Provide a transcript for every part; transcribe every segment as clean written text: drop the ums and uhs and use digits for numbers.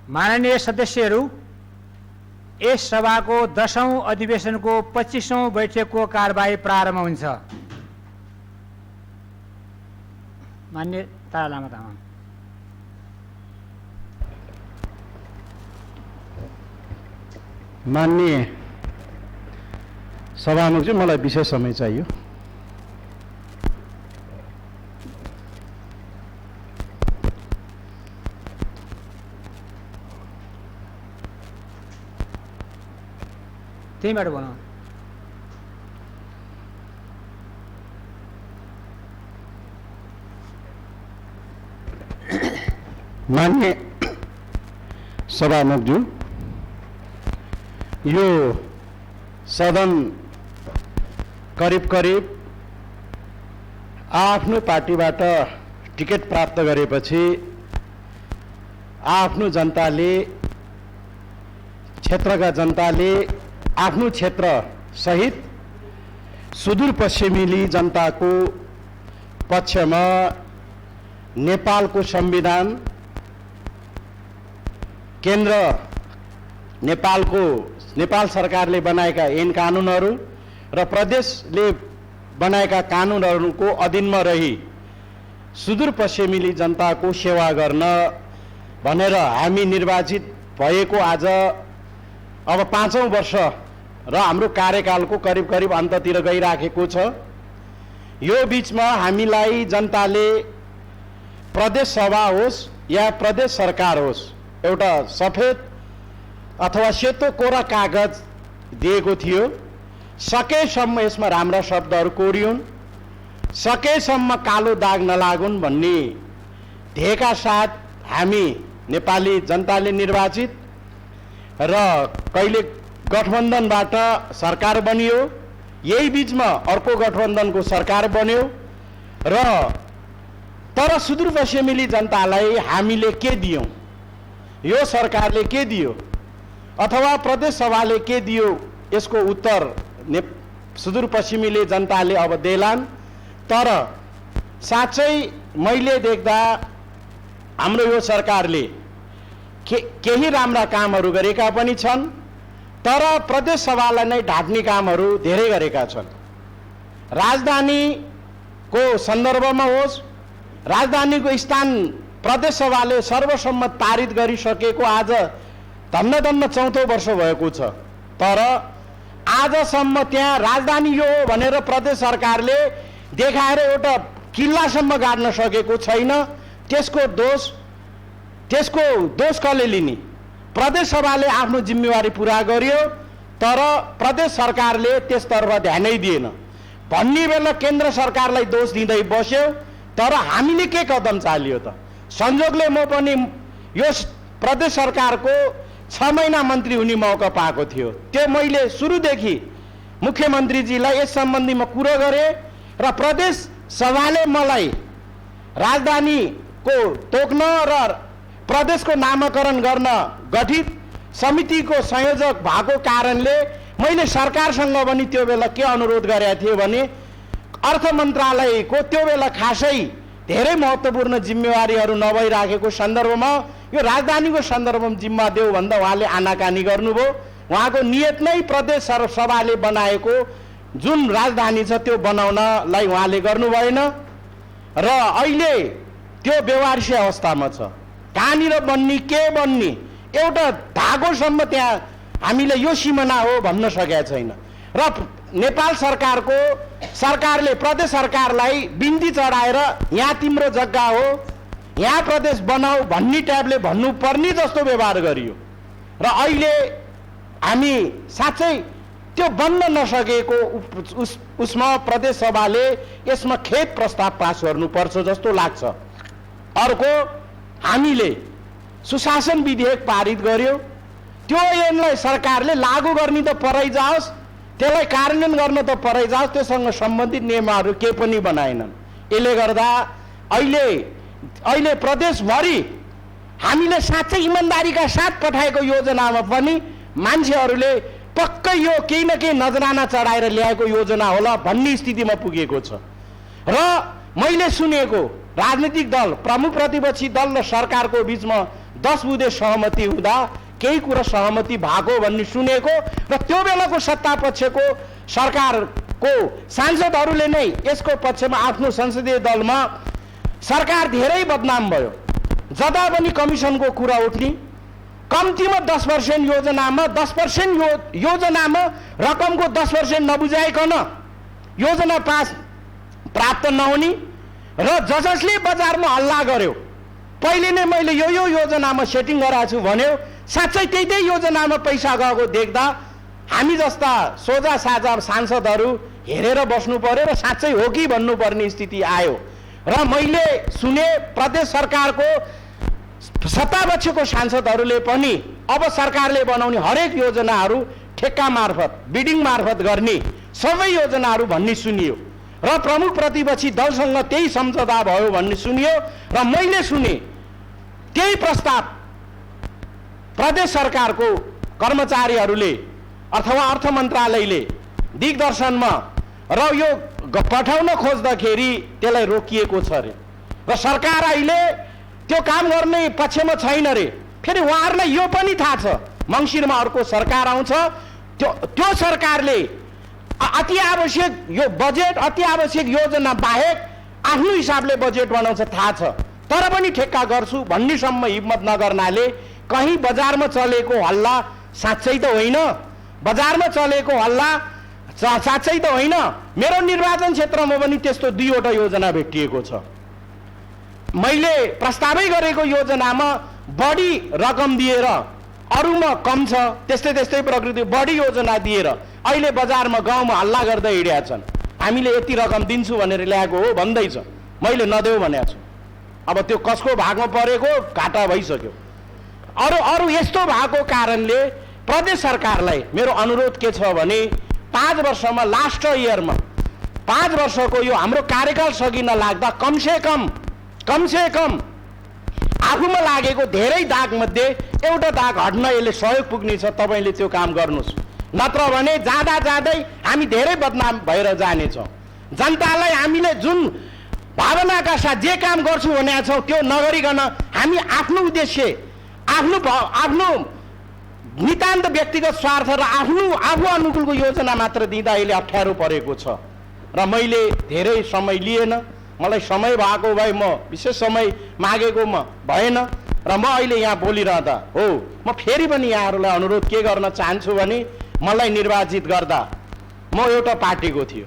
माननीय सदस्यहरू, यस सभाको 10औं अधिवेशनको 25औं बैठकको कारबाही प्रारम्भ हुन्छ। माननीय तारा लामा तामाङ। माननीय सभामुखजी, मलाई विशेष समय चाहियो। त्यहीबाट भनौँ। माननीय सभामुखज्यू, यो सदन करिब आफ्नो पार्टीबाट टिकट प्राप्त गरेपछि आफ्नो जनताले, क्षेत्रका जनताले आफ्नो क्षेत्र सहित सुदूरपश्चिमेली जनताको पक्षमा नेपालको संविधान, केन्द्र नेपाल सरकारले बनाएका ऐन कानुनहरू र प्रदेशले बनाएका कानुनहरूको अधीनमा रही सुदूरपश्चिमेली जनताको सेवा गर्न भनेर हामी निर्वाचित भएको आज अब 5औं वर्ष र हाम्रो कार्यकालको करिब अन्ततिर गइराखेको छ। यो बीचमा हामीलाई जनताले प्रदेश सभा होस् या प्रदेश सरकार होस्, एउटा सफेद अथवा सेतो कोरा कागज दिएको थियो। सकेसम्म यसमा राम्रा शब्दहरू कोरिउन्, सकेसम्म कालो दाग नलागुन् भन्ने ध्येयका साथ हामी नेपाली जनताले निर्वाचित र कहिले गठबन्धनबाट सरकार बनियो, यही बीचमा अर्को गठबन्धनको सरकार बन्यो र तर सुदूरपश्चिमेली जनतालाई हामीले के दियौं, यो सरकारले के दियो अथवा प्रदेश सभाले के दियो, यसको उत्तर सुदूरपश्चिमेली जनताले अब देलान्। तर साँच्चै मैले देख्दा हाम्रो यो सरकारले केही राम्रा कामहरू गरेका पनि छन्, तर प्रदेश सभालाई नै ढाक्ने कामहरू धेरै गरेका छन्। राजधानीको सन्दर्भमा होस्, राजधानीको स्थान प्रदेश सभाले सर्वसम्मत पारित गरिसकेको आज धन्न 4औं वर्ष भएको छ, तर आजसम्म त्यहाँ राजधानी यो हो भनेर प्रदेश सरकारले देखाएर एउटा किल्लासम्म गाड्न सकेको छैन। त्यसको दोष कसले लिने? प्रदेश सभाले आफ्नो जिम्मेवारी पूरा गर्यो, तर प्रदेश सरकारले त्यसतर्फ ध्यानै दिएन। भन्ने बेला केन्द्र सरकारलाई दोष दिँदै बस्यो, तर हामीले के कदम चाल्यो त? संजोगले म पनि यो प्रदेश सरकारको 6 महिना मन्त्री हुने मौका पाएको थियो। त्यो मैले सुरुदेखि मुख्यमन्त्रीजीलाई यस सम्बन्धीमा कुरा गरेँ र प्रदेश सभाले मलाई राजधानीको तोक्न र प्रदेशको नामाकरण गर्न गठित समितिको संयोजक भएको कारणले मैले सरकारसँग पनि त्यो बेला के अनुरोध गरेको थिएँ भने अर्थ मन्त्रालयको त्यो बेला खासै धेरै महत्त्वपूर्ण जिम्मेवारीहरू नभइराखेको सन्दर्भमा यो राजधानीको सन्दर्भमा जिम्मा देऊ भन्दा उहाँले आनाकानी गर्नुभयो। उहाँको नियत नै प्रदेश सभाले बनाएको जुन राजधानी छ त्यो बनाउनलाई उहाँले गर्नु भएन र अहिले त्यो बेवारसी अवस्थामा छ। कहाँनिर बन्ने के बन्ने एउटा धागोसम्म त्यहाँ हामीले यो सिमाना हो भन्न सकेका छैन र नेपाल सरकारले प्रदेश सरकारलाई बिन्ती चढाएर यहाँ तिम्रो जग्गा हो, यहाँ प्रदेश बनाऊ भन्ने टाइपले भन्नुपर्ने जस्तो व्यवहार गरियो र अहिले हामी साँच्चै त्यो बन्न नसकेको उसमा प्रदेश सभाले यसमा खेद प्रस्ताव पास गर्नुपर्छ जस्तो लाग्छ। अर्को हामीले सुशासन विधेयक पारित गर्यो, त्यो ऐनलाई सरकारले लागू गर्ने त परै जाओस्, त्यसलाई कार्यान्वयन गर्न त परै जाओस्, त्योसँग सम्बन्धित नियमहरू के पनि बनाएनन्। यसले गर्दा अहिले प्रदेशभरि हामीले साँच्चै इमानदारीका साथ पठाएको योजनामा पनि मान्छेहरूले पक्कै यो केही न केही नजराना चढाएर ल्याएको योजना होला भन्ने स्थितिमा पुगेको छ र मैले सुनेको राजनीतिक दल, प्रमुख प्रतिपक्षी दल र सरकारको बीचमा 10 बुँदे सहमति हुँदा केही कुरा सहमति भएको भन्ने सुनेको र त्यो बेलाको सत्ता पक्षको सरकारको सांसदहरूले नै यसको पक्षमा आफ्नो संसदीय दलमा सरकार धेरै बदनाम भयो। जता पनि कमिसनको कुरा उठ्ने, कम्तीमा 10% योजनामा 10% योजनामा रकमको 10% नबुझाइकन योजना पास प्राप्त नहुने र जसले बजारमा हल्ला गर्यो, पहिले नै मैले यो योजनामा सेटिङ गराएको छु भन्यो, साँच्चै त्यही योजनामा पैसा गएको देख्दा हामी जस्ता सोझा साझा सांसदहरू हेरेर बस्नु पर्यो र साँच्चै हो कि भन्नुपर्ने स्थिति आयो। र मैले सुने प्रदेश सरकारको सत्तापक्षको सांसदहरूले पनि अब सरकारले बनाउने हरेक योजनाहरू ठेक्का मार्फत बिडिङ मार्फत गर्ने सबै योजनाहरू भन्ने सुनियो र प्रमुख प्रतिपक्षी दलसँग त्यही सम्झौता भयो भन्ने सुनियो र मैले सुने त्यही प्रस्ताव प्रदेश सरकारको कर्मचारीहरूले अथवा अर्थ मन्त्रालयले दिग्दर्शनमा र यो पठाउन खोज्दाखेरि त्यसलाई रोकिएको छ अरे र सरकार अहिले त्यो काम गर्ने पक्षमा छैन रे। फेरि उहाँहरूलाई यो पनि थाहा छ मङ्सिरमा अर्को सरकार आउँछ, त्यो सरकारले अति आवश्यक यो बजेट अति आवश्यक योजना बाहेक आफ्नो हिसाबले बजेट बनाउँछ थाहा छ, तर पनि ठेक्का गर्छु भन्नेसम्म हिम्मत नगर्नाले कहीँ बजारमा चलेको हल्ला साँच्चै त होइन, बजारमा चलेको हल्ला साँच्चै त होइन। मेरो निर्वाचन क्षेत्रमा पनि त्यस्तो 2वटा योजना भेटिएको छ। मैले प्रस्तावै गरेको योजनामा बढी रकम दिएर अरूमा कम छ, त्यस्तै प्रकृति बढी योजना दिएर अहिले बजारमा गाउँमा हल्ला गर्दै हिँडेका छन्। हामीले यति रकम दिन्छु भनेर ल्याएको हो भन्दैछ, मैले नदेऊ भनेको छु। अब त्यो कसको भागमा परेको घाटा भइसक्यो। अरू यस्तो भएको कारणले प्रदेश सरकारलाई मेरो अनुरोध के छ भने 5 वर्षमा लास्ट इयरमा 5 वर्षको यो हाम्रो कार्यकाल सकिन लाग्दा कमसे कम आफूमा लागेको धेरै दाग मध्ये एउटा दाग हट्न यसले सहयोग पुग्नेछ। तपाईले त्यो काम गर्नुस्, नत्र भने जाँदा जाँदै हामी धेरै बदनाम भएर जानेछौँ। जनतालाई हामीले जुन भावनाका साथ जे काम गर्छु भनेका छौँ त्यो नगरिकन हामी आफ्नो उद्देश्य आफ्नो नितान्त व्यक्तिगत स्वार्थ र आफू अनुकूलको योजना मात्र दिँदा अहिले अप्ठ्यारो परेको छ। र मैले धेरै समय लिएन, मलाई समय भएको भए म विशेष समय मागेको भएन र म अहिले यहाँ बोलिरहँदा हो। म फेरि पनि यहाँहरूलाई अनुरोध के गर्न चाहन्छु भने मलाई निर्वाचित गर्दा म एउटा पार्टीको थियो,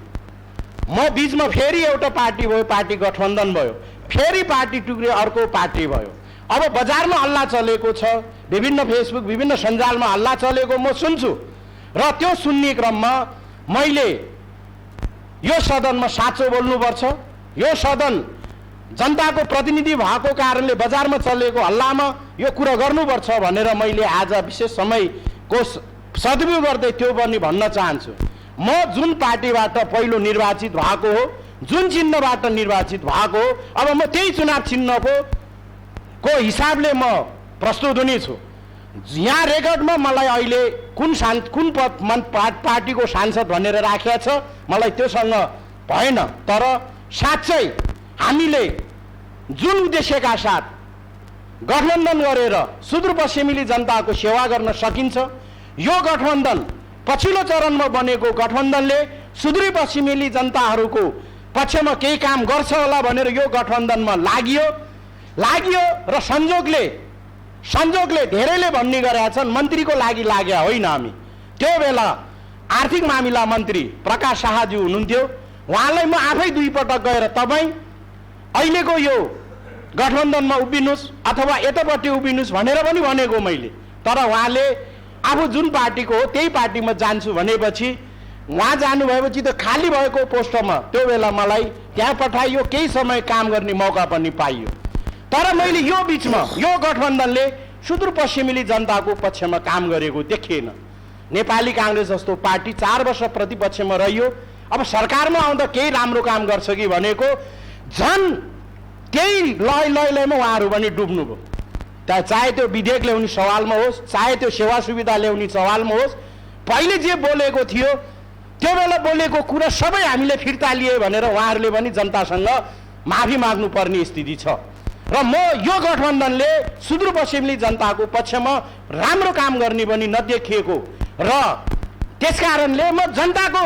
म बीचमा फेरि एउटा पार्टी भयो, पार्टी गठबन्धन भयो, फेरि पार्टी टुक्रियो अर्को पार्टी भयो। अब बजारमा हल्ला चलेको छ, विभिन्न फेसबुक विभिन्न सञ्जालमा हल्ला चलेको म सुन्छु र त्यो सुन्ने क्रममा मैले यो सदनमा साँचो बोल्नुपर्छ। यो सदन जनताको प्रतिनिधि भएको कारणले बजारमा चलेको हल्लामा यो कुरा गर्नुपर्छ भनेर मैले आज विशेष समयको सदुपयोग गर्दै त्यो पनि भन्न चाहन्छु। म जुन पार्टीबाट पहिलो निर्वाचित भएको हो, जुन चिन्हबाट निर्वाचित भएको हो, अब म त्यही चुनाव चिन्हको हिसाबले म प्रस्तुत हुने छु। यहाँ रेकर्डमा मलाई अहिले कुन पार्टीको सांसद भनेर राखेको छ मलाई त्योसँग भएन, तर साँच्चै हामीले जुन उद्देश्यका साथ गठबन्धन गरेर सुदूरपश्चिमेली जनताको सेवा गर्न सकिन्छ, यो गठबन्धन पछिल्लो चरणमा बनेको गठबन्धनले सुदूरपश्चिमेली जनताहरूको पक्षमा केही काम गर्छ होला भनेर यो गठबन्धनमा लाग्यो र संजोगले धेरैले भन्ने गरेका छन् मन्त्रीको लागि लाग्या होइन। हामी त्यो बेला आर्थिक मामिला मन्त्री प्रकाश शाहज्यू हुनुहुन्थ्यो, उहाँलाई म आफै 2 पटक गएर तपाईँ अहिलेको यो गठबन्धनमा उभिनुहोस् अथवा यतापट्टि उभिनुहोस् भनेर पनि भनेको मैले, तर उहाँले आफू जुन पार्टीको हो त्यही पार्टीमा जान्छु भनेपछि उहाँ जानुभएपछि त खाली भएको पोस्टमा त्यो बेला मलाई त्यहाँ पठाइयो, केही समय काम गर्ने मौका पनि पाइयो। तर मैले यो बीचमा यो गठबन्धनले सुदूरपश्चिमेली जनताको पक्षमा काम गरेको देखिएन। नेपाली काङ्ग्रेस जस्तो पार्टी 4 वर्ष प्रतिपक्षमा रह्यो, अब सरकारमा आउँदा केही राम्रो काम गर्छ कि भनेको झन् केही लयमा उहाँहरू पनि डुब्नुभयो। चाहे त्यो विधेयक ल्याउने सवालमा होस्, चाहे त्यो सेवा सुविधा ल्याउने सवालमा होस्, पहिले जे बोलेको थियो त्यो बेला बोलेको कुरा सबै हामीले फिर्ता लिए भनेर उहाँहरूले पनि जनतासँग माफी माग्नुपर्ने स्थिति छ। र म यो गठबन्धनले सुदूरपश्चिमेली जनताको पक्षमा राम्रो काम गर्ने पनि नदेखिएको र त्यसकारणले म जनताको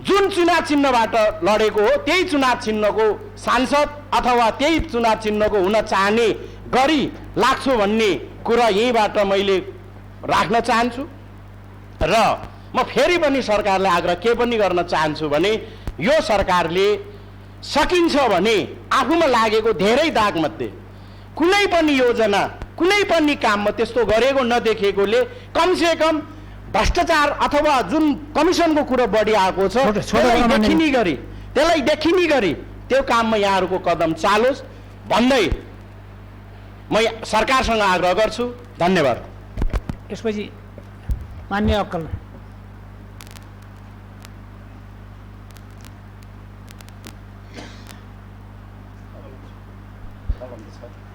जुन चुनाव चिन्हबाट लडेको हो त्यही चुनाव चिन्हको सांसद अथवा त्यही चुनाव चिन्हको हुन चाहने गरी लाग्छु भन्ने कुरा यहीँबाट मैले राख्न चाहन्छु। र म फेरि पनि सरकारलाई आग्रह के पनि गर्न चाहन्छु भने यो सरकारले सकिन्छ भने आफूमा लागेको धेरै दागमध्ये कुनै पनि योजना कुनै पनि काममा त्यस्तो गरेको नदेखेकोले कमसेकम भ्रष्टाचार अथवा जुन कमिसनको कुरो बढी आएको छ त्यसलाई देखिने गरी त्यो काममा यहाँहरूको कदम चालोस् भन्दै म सरकारसँग आग्रह गर्छु। धन्यवाद। यसपछि मान्य अक्कल।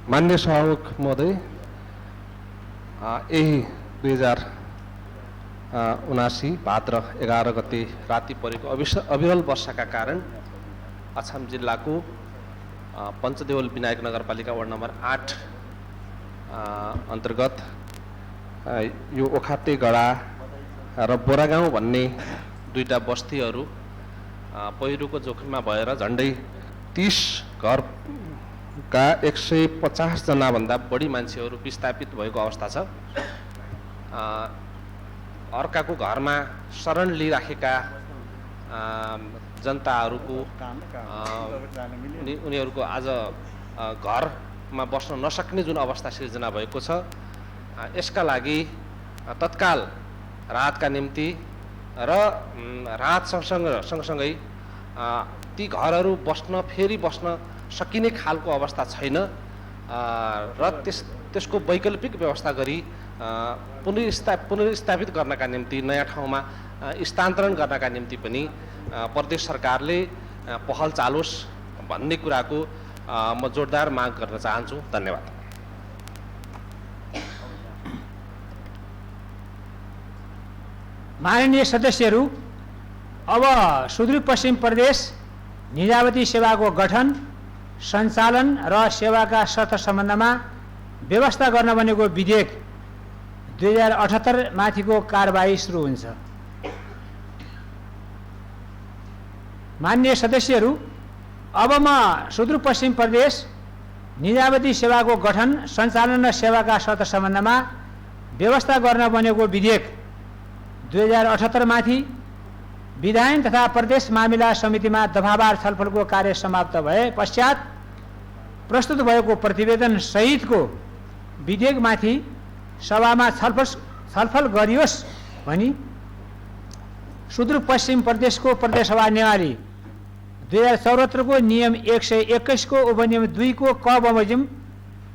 मान्य सभामुख महोदय, यही 2079 भाद्र 11 गते राति परेको अविरल वर्षाका कारण अछाम जिल्लाको पञ्चदेवल विनायक नगरपालिका वार्ड नम्बर 8 अन्तर्गत यो ओखाते गडा र बोरागाउँ भन्ने दुईटा बस्तीहरू पहिरोको जोखिममा भएर झन्डै 30 घरका 150 जनाभन्दा बढी मान्छेहरू विस्थापित भएको अवस्था छ। अर्काको घरमा शरण लिइराखेका जनताहरूको उनीहरूको आज घरमा बस्न नसक्ने जुन अवस्था सिर्जना भएको छ, यसका लागि तत्काल राहतका निम्ति र राहत सँगसँगै ती घरहरू फेरि बस्न सकिने खालको अवस्था छैन र त्यसको वैकल्पिक व्यवस्था गरी पुनर्स्थापित गर्नका निम्ति नयाँ ठाउँमा स्थानान्तरण गर्नका निम्ति पनि प्रदेश सरकारले पहल चालोस् भन्ने कुराको म जोरदार माग गर्न चाहन्छु। धन्यवाद। माननीय सदस्यहरू, अब सुदूरपश्चिम प्रदेश निजामती सेवाको गठन, सञ्चालन र सेवाका शर्त सम्बन्धमा व्यवस्था गर्न बनेको विधेयक 2078 माथिको कारबाही सुरु हुन्छ। माननीय सदस्यहरू, अब म सुदूरपश्चिम प्रदेश निजामती सेवाको गठन, सञ्चालन र सेवाका शर्त सम्बन्धमा व्यवस्था गर्न बनेको विधेयक 2078 माथि विधायन तथा प्रदेश मामिला समितिमा दफावार छलफलको कार्य समाप्त भए पश्चात प्रस्तुत भएको प्रतिवेदन सहितको विधेयकमाथि सभामा छलफल गरियोस् भनी सुदूरपश्चिम प्रदेशको प्रदेशसभा नेवारी 2074 को नियम 121 को उपनियम 2 को क बमोजिम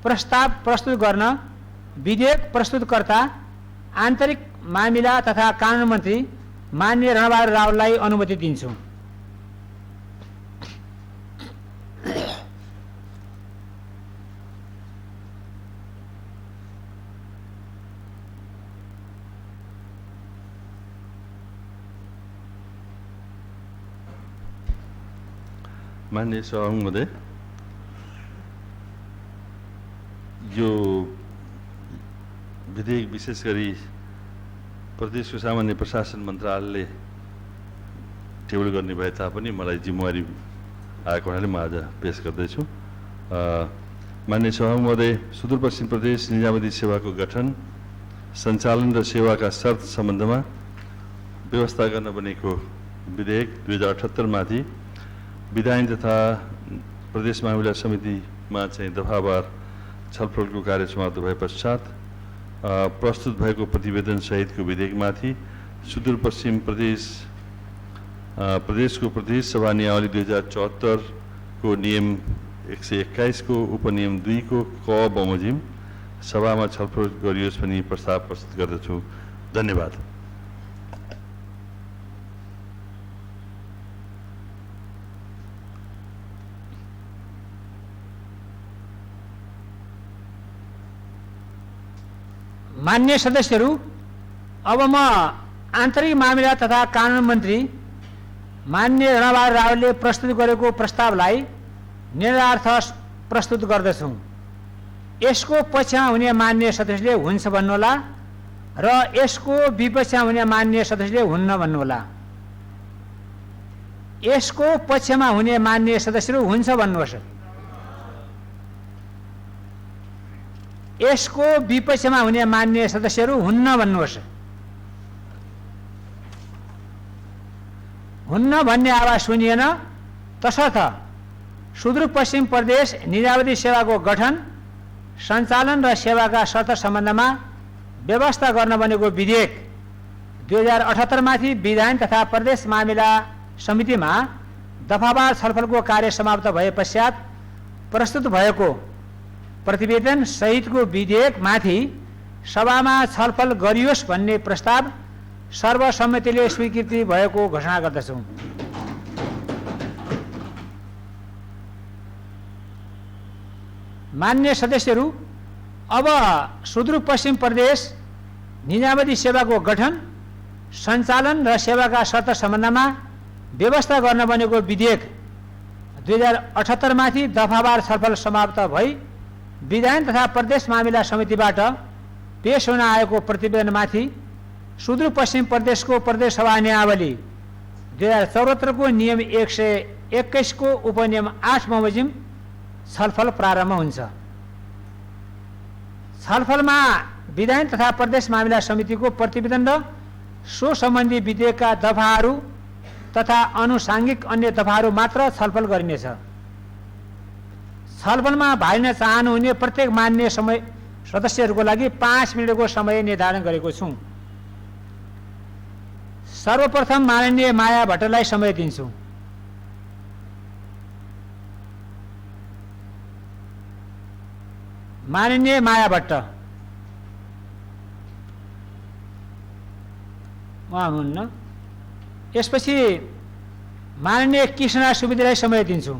प्रस्ताव प्रस्तुत गर्न विधेयक प्रस्तुतकर्ता आन्तरिक मामिला तथा कानुन मन्त्री माननीय रणबहादुर रावललाई अनुमति दिन्छु। माननीय सभामुख महोदय, यो विधेयक विशेष गरी प्रदेशको सामान्य प्रशासन मन्त्रालयले टेबल गर्ने भए तापनि मलाई जिम्मेवारी आएको हुनाले म आज पेश गर्दैछु। माननीय सभामुख महोदय, सुदूरपश्चिम प्रदेश निजामती सेवाको गठन, सञ्चालन र सेवाका शर्त सम्बन्धमा व्यवस्था गर्न बनेको विधेयक 2078 माथि विधायन तथा प्रदेश मामिला समितिमा चाहिँ दफावार छलफलको कार्य समाप्त भए पश्चात प्रस्तुत भएको प्रतिवेदन सहितको विधेयकमाथि सुदूरपश्चिम प्रदेशको प्रदेश सभा नियमावली 2074 को नियम 121 को उपनियम 2 को क बमोजिम सभामा छलफल गरियोस् भनी प्रस्ताव प्रस्तुत गर्दछु। धन्यवाद। मान्य सदस्यहरू, अब म आन्तरिक मामिला तथा कानुन मन्त्री माननीय रणबहादुर रावलले प्रस्तुत गरेको प्रस्तावलाई निर्णयार्थ प्रस्तुत गर्दछौँ। यसको पक्षमा हुने मान्य सदस्यले हुन्छ भन्नुहोला र यसको विपक्षमा हुने मान्य सदस्यले हुन्न भन्नुहोला। यसको पक्षमा हुने मान्य सदस्यहरू हुन्छ भन्नुहोस्। यसको विपक्षमा हुने मान्य सदस्यहरू हुन्न भन्नुहोस्। हुन्न भन्ने आवाज सुनिएन। तसर्थ सुदूरपश्चिम प्रदेश निजामती सेवाको गठन, सञ्चालन र सेवाका शर्त सम्बन्धमा व्यवस्था गर्न बनेको विधेयक 2078 माथि विधान तथा प्रदेश मामिला समितिमा दफावार छलफलको कार्य समाप्त भए पश्चात प्रस्तुत भएको प्रतिवेदन सहितको विधेयक माथि सभामा छलफल गरियोस् भन्ने प्रस्ताव सर्वसम्मतिले स्वीकृति भएको घोषणा गर्दछौँ। मान्य सदस्यहरू, अब सुदूरपश्चिम प्रदेश निजामती सेवाको गठन, सञ्चालन र सेवाका शर्त सम्बन्धमा व्यवस्था गर्न बनेको विधेयक 2078 माथि दफावार छलफल समाप्त भई विधान तथा प्रदेश मामिला समितिबाट पेश हुन आएको प्रतिवेदनमाथि सुदूरपश्चिम प्रदेशको प्रदेश सभा नियमावली 2074 को नियम 121 को उपनियम 8 बमोजिम छलफल प्रारम्भ हुन्छ। छलफलमा विधान तथा प्रदेश मामिला समितिको प्रतिवेदन र सो सम्बन्धी विधेयकका दफाहरू तथा अनुसाङ्गिक अन्य दफाहरू मात्र छलफल गरिनेछ। छलफलमा भाग लिन चाहनुहुने प्रत्येक मान्य सदस्यहरूको लागि 5 मिनेटको समय निर्धारण गरेको छु। सर्वप्रथम माननीय माया भट्टलाई समय दिन्छु। माननीय माया भट्ट, उहाँ हुनुहुन्न। यसपछि माननीय कृष्ण सुवेदीलाई समय दिन्छु।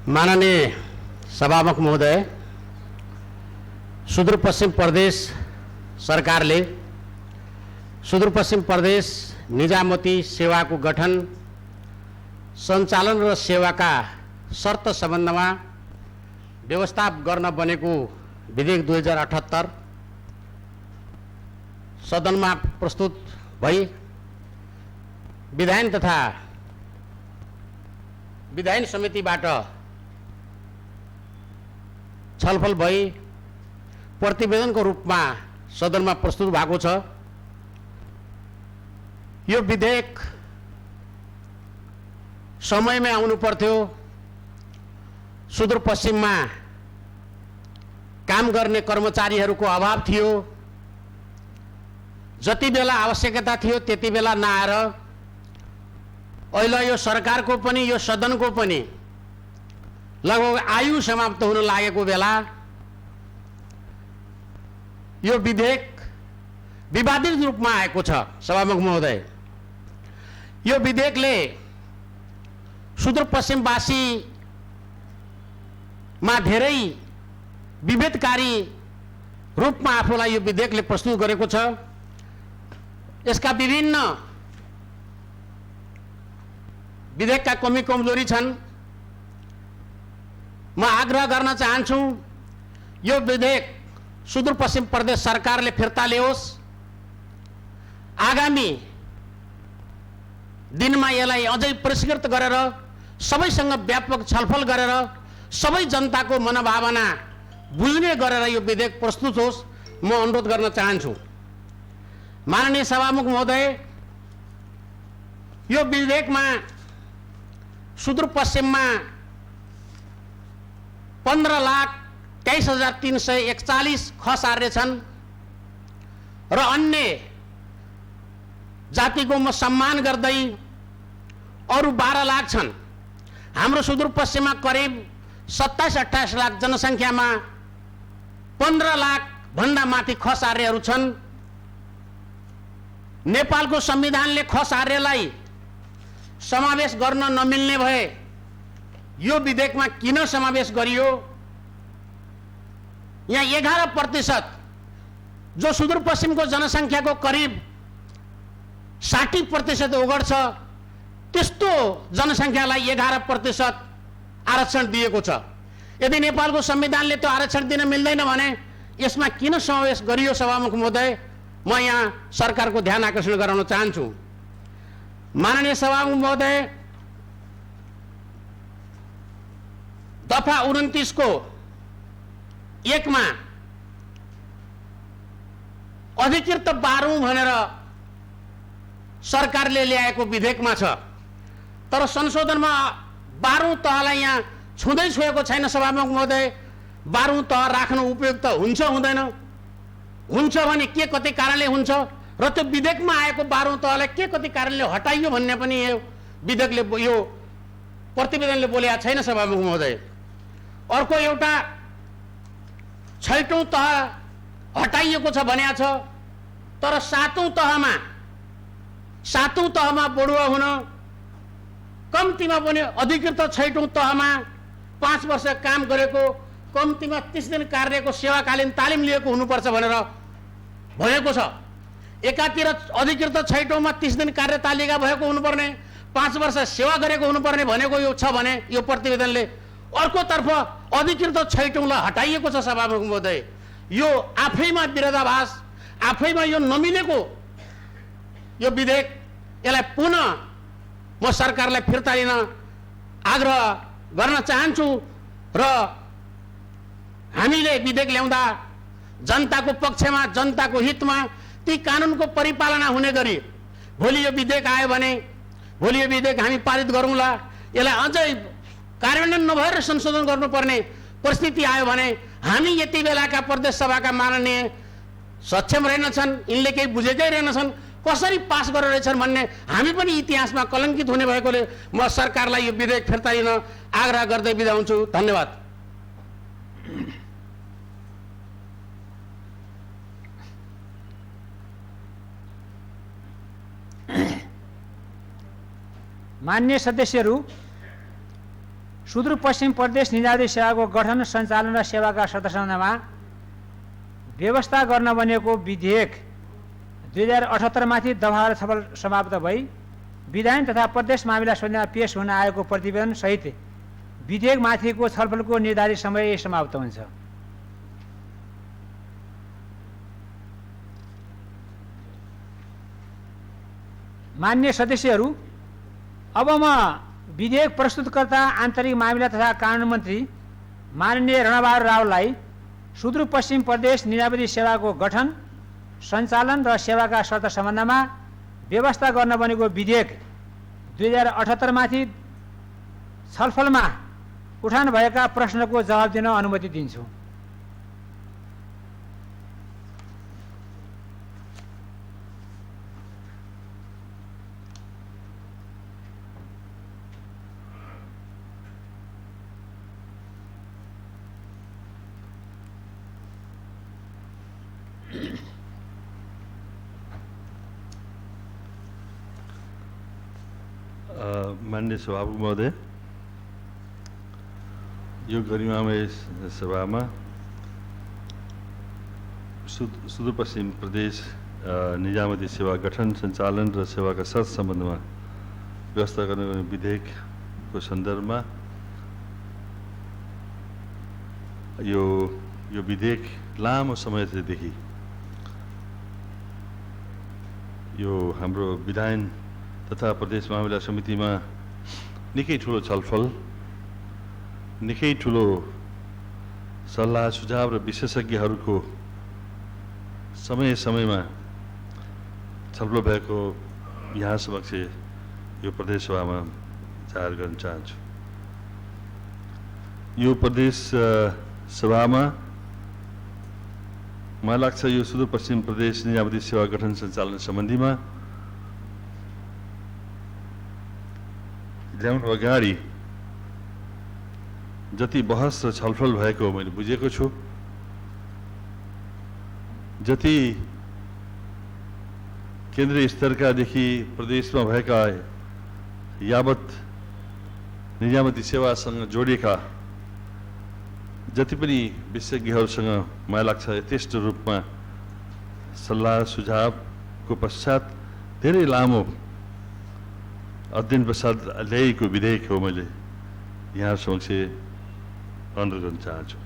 माननीय सभामुख महोदय, सुदूरपश्चिम प्रदेश सरकारले सुदूरपश्चिम प्रदेश निजामती सेवाको गठन, सञ्चालन र सेवाका शर्त सम्बन्धमा व्यवस्था गर्न बनेको विधेयक 2078 सदनमा प्रस्तुत भई विधान तथा विधान समितिबाट छलफल भई प्रतिवेदनको रूपमा सदनमा प्रस्तुत भएको छ। यो विधेयक समयमै आउनु पर्थ्यो। सुदूरपश्चिममा काम गर्ने कर्मचारीहरूको अभाव थियो। जति बेला आवश्यकता थियो त्यति बेला नआएर अहिले यो सरकारको पनि यो सदनको पनि लगभग आयु समाप्त हुन लागेको बेला यो विधेयक विवादित रूपमा आएको छ। सभामुख महोदय, यो विधेयकले सुदूरपश्चिमवासीमा धेरै विभेदकारी रूपमा आफूलाई यो विधेयकले प्रस्तुत गरेको छ। यसका विभिन्न विधेयकका कमी कमजोरी छन्। म आग्रह गर्न चाहन्छु, यो विधेयक सुदूरपश्चिम प्रदेश सरकारले फिर्ता ल्याओस्। आगामी दिनमा यसलाई अझै परिष्कृत गरेर सबैसँग व्यापक छलफल गरेर सबै जनताको मनोभावना बुझ्ने गरेर यो विधेयक प्रस्तुत होस्, म अनुरोध गर्न चाहन्छु। माननीय सभामुख महोदय, यो विधेयकमा सुदूरपश्चिममा 15,23,341 खसार्य छन् र अन्य जातिको म सम्मान गर्दै अरू 12 लाख छन्। हाम्रो सुदूरपश्चिममा करिब 27-28 लाख जनसङ्ख्यामा 15 लाख भन्दा माथि खसार्यहरू छन्। नेपालको संविधानले खस आर्यलाई समावेश गर्न नमिल्ने भए यो विधेयकमा किन समावेश गरियो? यहाँ 11% जो सुदूरपश्चिमको जनसङ्ख्याको करिब 60% ओगट्छ, त्यस्तो जनसङ्ख्यालाई 11% आरक्षण दिएको छ। यदि नेपालको संविधानले त्यो आरक्षण दिन मिल्दैन भने यसमा किन समावेश गरियो? सभामुख महोदय, म यहाँ सरकारको ध्यान आकर्षण गराउन चाहन्छु। माननीय सभामुख महोदय, दफा 29 को 1 मा अधिकृत बारौं भनेर सरकारले ल्याएको विधेयकमा छ, तर संशोधनमा 12औं तहलाई यहाँ छुँदै छोएको छैन। सभामुख महोदय, 12औं तह राख्नु उपयुक्त हुन्छ हुँदैन? हुन्छ भने के कति कारणले हुन्छ र त्यो विधेयकमा आएको 12औं तहलाई के कति कारणले हटाइयो भन्ने पनि यो विधेयकले, यो प्रतिवेदनले बोलेको छैन। सभामुख महोदय, अर्को एउटा 6औं तह हटाइएको छ भनेको छ, तर 7औं तहमा बढुवा हुन कम्तीमा पनि अधिकृत 6औं तहमा 5 वर्ष काम गरेको, कम्तीमा 30 दिन कार्यको सेवाकालीन तालिम लिएको हुनुपर्छ भनेर भनेको छ। एकातिर अधिकृत 6औं मा 30 दिन कार्य तालिका भएको हुनुपर्ने, 5 वर्ष सेवा गरेको हुनुपर्ने भनेको यो छ भने यो प्रतिवेदनले, अर्कोतर्फ अधिकृत 6औंलाई हटाइएको छ। सभामुख महोदय, यो आफैमा विरोधाभास, आफैमा यो नमिलेको यो विधेयक, यसलाई पुनः म सरकारलाई फिर्ता लिन आग्रह गर्न चाहन्छु र हामीले विधेयक ल्याउँदा जनताको पक्षमा, जनताको हितमा ती कानुनको परिपालना हुने गरी भोलि यो विधेयक आयो भने, भोलि यो विधेयक हामी पारित गरौँला, यसलाई अझै कार्यान्वयन नभएर संशोधन गर्नुपर्ने परिस्थिति आयो भने हामी यति बेलाका प्रदेश सभाका माननीय सक्षम रहेनछन्, यिनले केही बुझेकै रहेनछन्, कसरी पास गरेर रहेछन् भन्ने हामी पनि इतिहासमा कलङ्कित हुने भएकोले म सरकारलाई यो विधेयक फिर्ता लिन आग्रह गर्दै बिदा हुन्छु। धन्यवाद। मान्य सदस्यहरू, सुदूरपश्चिम प्रदेश निजामती सेवाको गठन, सञ्चालन र सेवाका शर्त सम्बन्धमा व्यवस्था गर्न बनेको विधेयक 2078 माथि दफावार छलफल समाप्त भई विधान तथा प्रदेश मामिला समितिमा पेश हुन आएको प्रतिवेदन सहित विधेयक माथिको छलफलको निर्धारित समय समाप्त हुन्छ। मान्य सदस्यहरू, अब म विधेयक प्रस्तुतकर्ता आन्तरिक मामिला तथा कानुन मन्त्री माननीय रणबहादुर रावललाई सुदूरपश्चिम प्रदेश निजामती सेवाको गठन, सञ्चालन र सेवाका शर्त सम्बन्धमा व्यवस्था गर्न बनेको विधेयक 2078 माथि छलफलमा उठान भएका प्रश्नको जवाब दिन अनुमति दिन्छु। माननीय सभामुख महोदय, यो गरिमामय सभामा सुदूरपश्चिम प्रदेश निजामती सेवा गठन, सञ्चालन र सेवाका शर्त सम्बन्धमा व्यवस्था गर्ने विधेयकको सन्दर्भमा यो विधेयक लामो समयदेखि यो हाम्रो विधान तथा प्रदेश मामिला समितिमा निकै ठुलो छलफल, निकै ठुलो सल्लाह सुझाव र विशेषज्ञहरूको समय समयमा छलफल भएको यहाँ समक्ष यो प्रदेश सभामा जाहेर गर्न चाहन्छु। यो प्रदेश सभामा मलाई लाग्छ यो सुदूरपश्चिम प्रदेश निजामती सेवा गठन सञ्चालन सम्बन्धीमा ल्याउनु अगाडि जति बहस र छलफल भएको मैले बुझेको छु, जति केन्द्रीय स्तरकादेखि प्रदेशमा भएका यावत निजामती सेवासँग जोडिएका जति पनि विशेषज्ञहरूसँग मलाई लाग्छ यथेष्ट रूपमा सल्लाह सुझावको पश्चात धेरै लामो अध्ययन पश्चात ल्याइएको विधेयक हो। मैले यहाँ समक्ष अनुरोध गर्न चाहन्छु।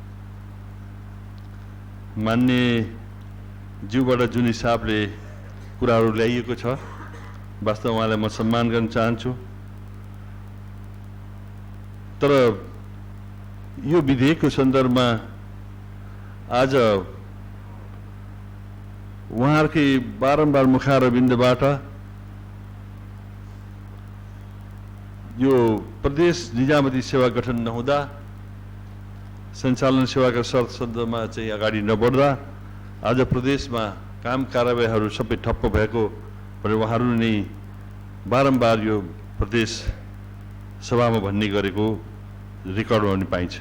मान्य ज्यूबाट जुन हिसाबले कुराहरू ल्याइएको छ वास्तवमा उहाँलाई म सम्मान गर्न चाहन्छु। तर यो विधेयकको सन्दर्भमा आज उहाँहरूकै बारम्बार मुखारविन्दबाट यो प्रदेश निजामती सेवा गठन नहुँदा सञ्चालन सेवाका शर्त सन्दर्भमा चाहिँ अगाडि नबढ्दा आज प्रदेशमा काम कारबाहीहरू सबै ठप्प भएको भनेर उहाँहरूले नै बारम्बार यो प्रदेश सभामा भन्ने गरेको रेकर्डमा पनि पाइन्छ।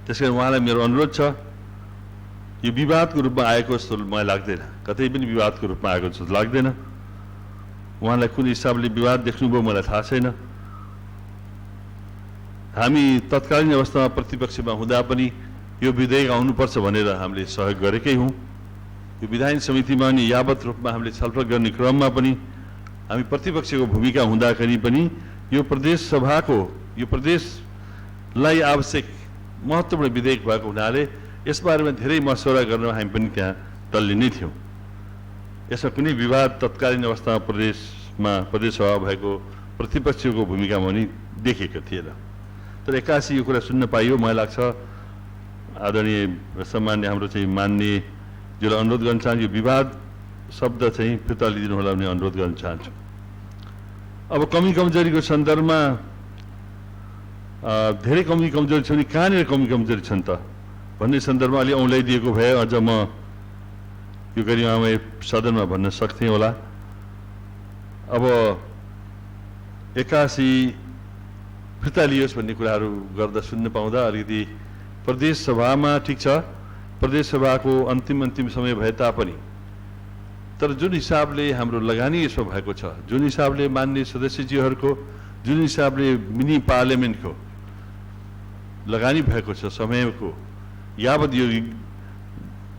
त्यसकारण उहाँलाई मेरो अनुरोध छ, यो विवादको रूपमा आएको जस्तो मलाई लाग्दैन, कतै पनि विवादको रूपमा आएको जस्तो लाग्दैन। उहाँलाई कुन हिसाबले विवाद देख्नुभयो मलाई थाहा छैन। हामी तत्कालीन अवस्थामा प्रतिपक्षमा हुँदा पनि यो विधेयक आउनुपर्छ भनेर हामीले सहयोग गरेकै हौँ। यो विधान समितिमा नि यावत रूपमा हामीले छलफल गर्ने क्रममा पनि हामी प्रतिपक्षको भूमिका हुँदाखेरि पनि यो प्रदेश सभाको यो प्रदेशलाई आवश्यक महत्त्वपूर्ण विधेयक भएको हुनाले यसबारेमा धेरै मसौरा गर्न हामी पनि त्यहाँ टल्ली नै थियौँ। यसमा कुनै विवाद तत्कालीन अवस्थामा प्रदेश सभा भएको प्रतिपक्षको भूमिकामा पनि देखिएको थिएन। तर एक्कासी यो कुरा सुन्न पाइयो। मलाई लाग्छ आदरणीय सम्मान्य हाम्रो चाहिँ मान्यज्यूलाई अनुरोध गर्न चाहन्छु, यो विवाद शब्द चाहिँ फिर्ता लिइदिनु होला भन्ने अनुरोध गर्न चाहन्छु। अब कमी कमजोरीको सन्दर्भमा धेरै कमी कमजोरी छ भने कहाँनिर कमी कमजोरी छन् त भन्ने सन्दर्भमा अलि औँल्याइदिएको भए अझ म यो गरिमामय सदनमा भन्न सक्थेँ होला। अब एक्कासी फिर्ता लियोस् भन्ने कुराहरू गर्दा सुन्न पाउँदा अलिकति प्रदेश सभामा ठिक छ, प्रदेश सभाको अन्तिम समय भए तापनि तर जुन हिसाबले हाम्रो लगानी यसमा भएको छ, जुन हिसाबले मान्य सदस्यज्यूहरूको जुन हिसाबले मिनी पार्लियामेन्टको लगानी भएको छ समयको, यावत यो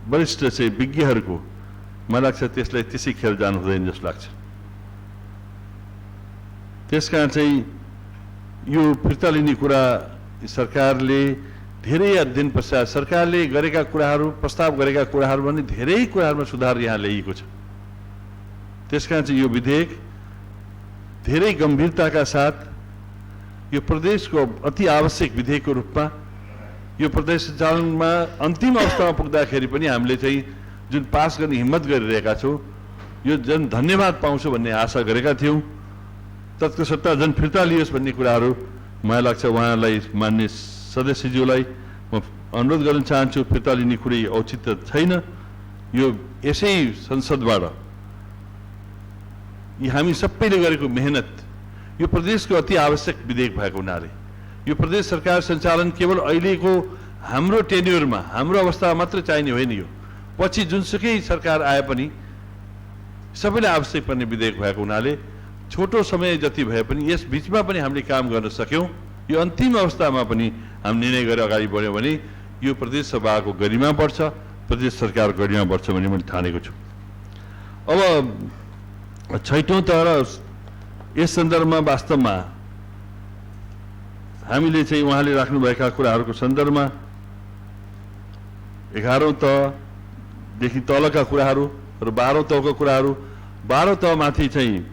वरिष्ठ चाहिँ विज्ञहरूको मलाई लाग्छ त्यसलाई त्यसै खेर जानु हुँदैन जस्तो लाग्छ। त्यसकारण चाहिँ यो फिर्ता लिने कुरा सरकारले धेरै अध्ययन पश्चात सरकारले गरेका कुराहरू प्रस्ताव गरेका कुराहरू भने धेरै कुराहरूमा सुधार यहाँ ल्याइएको छ। त्यसकारण चाहिँ यो विधेयक धेरै गम्भीरताका साथ यो प्रदेशको अति आवश्यक विधेयकको रूपमा यो प्रदेश सञ्चालनमा अन्तिम अवस्थामा पुग्दाखेरि पनि हामीले चाहिँ जुन पास गर्ने हिम्मत गरिरहेका छौँ, यो झन् धन्यवाद पाउँछु भन्ने आशा गरेका थियौँ। तत्को सट्टा झन् फिर्ता लियोस् भन्ने कुराहरू मलाई लाग्छ उहाँलाई मान्य सदस्यज्यूलाई म अनुरोध गर्न चाहन्छु, फिर्ता लिने कुरै औचित्य छैन। यो यसै संसदबाट यी हामी सबैले गरेको मेहनत यो प्रदेशको अति आवश्यक विधेयक भएको हुनाले यो प्रदेश सरकार सञ्चालन केवल अहिलेको हाम्रो टेन्युरमा हाम्रो अवस्थामा मात्र चाहिने होइन, यो पछि जुनसुकै सरकार आए पनि सबैलाई आवश्यक पर्ने विधेयक भएको हुनाले छोटो समय जति भए पनि यस बिचमा पनि हामीले काम गर्न सक्यौँ। यो अन्तिम अवस्थामा पनि हामी निर्णय गरेर अगाडि बढ्यौँ भने यो प्रदेश सभाको गरिमा बढ्छ, प्रदेश सरकार गरिमा बढ्छ भन्ने मैले ठानेको छु। अब छैटौँ तर यस सन्दर्भमा वास्तवमा हामीले चाहिँ उहाँले राख्नुभएका कुराहरूको सन्दर्भमा 11औं तहदेखि तलका कुराहरू र 12औं तहको कुराहरू, 12औं तहमाथि चाहिँ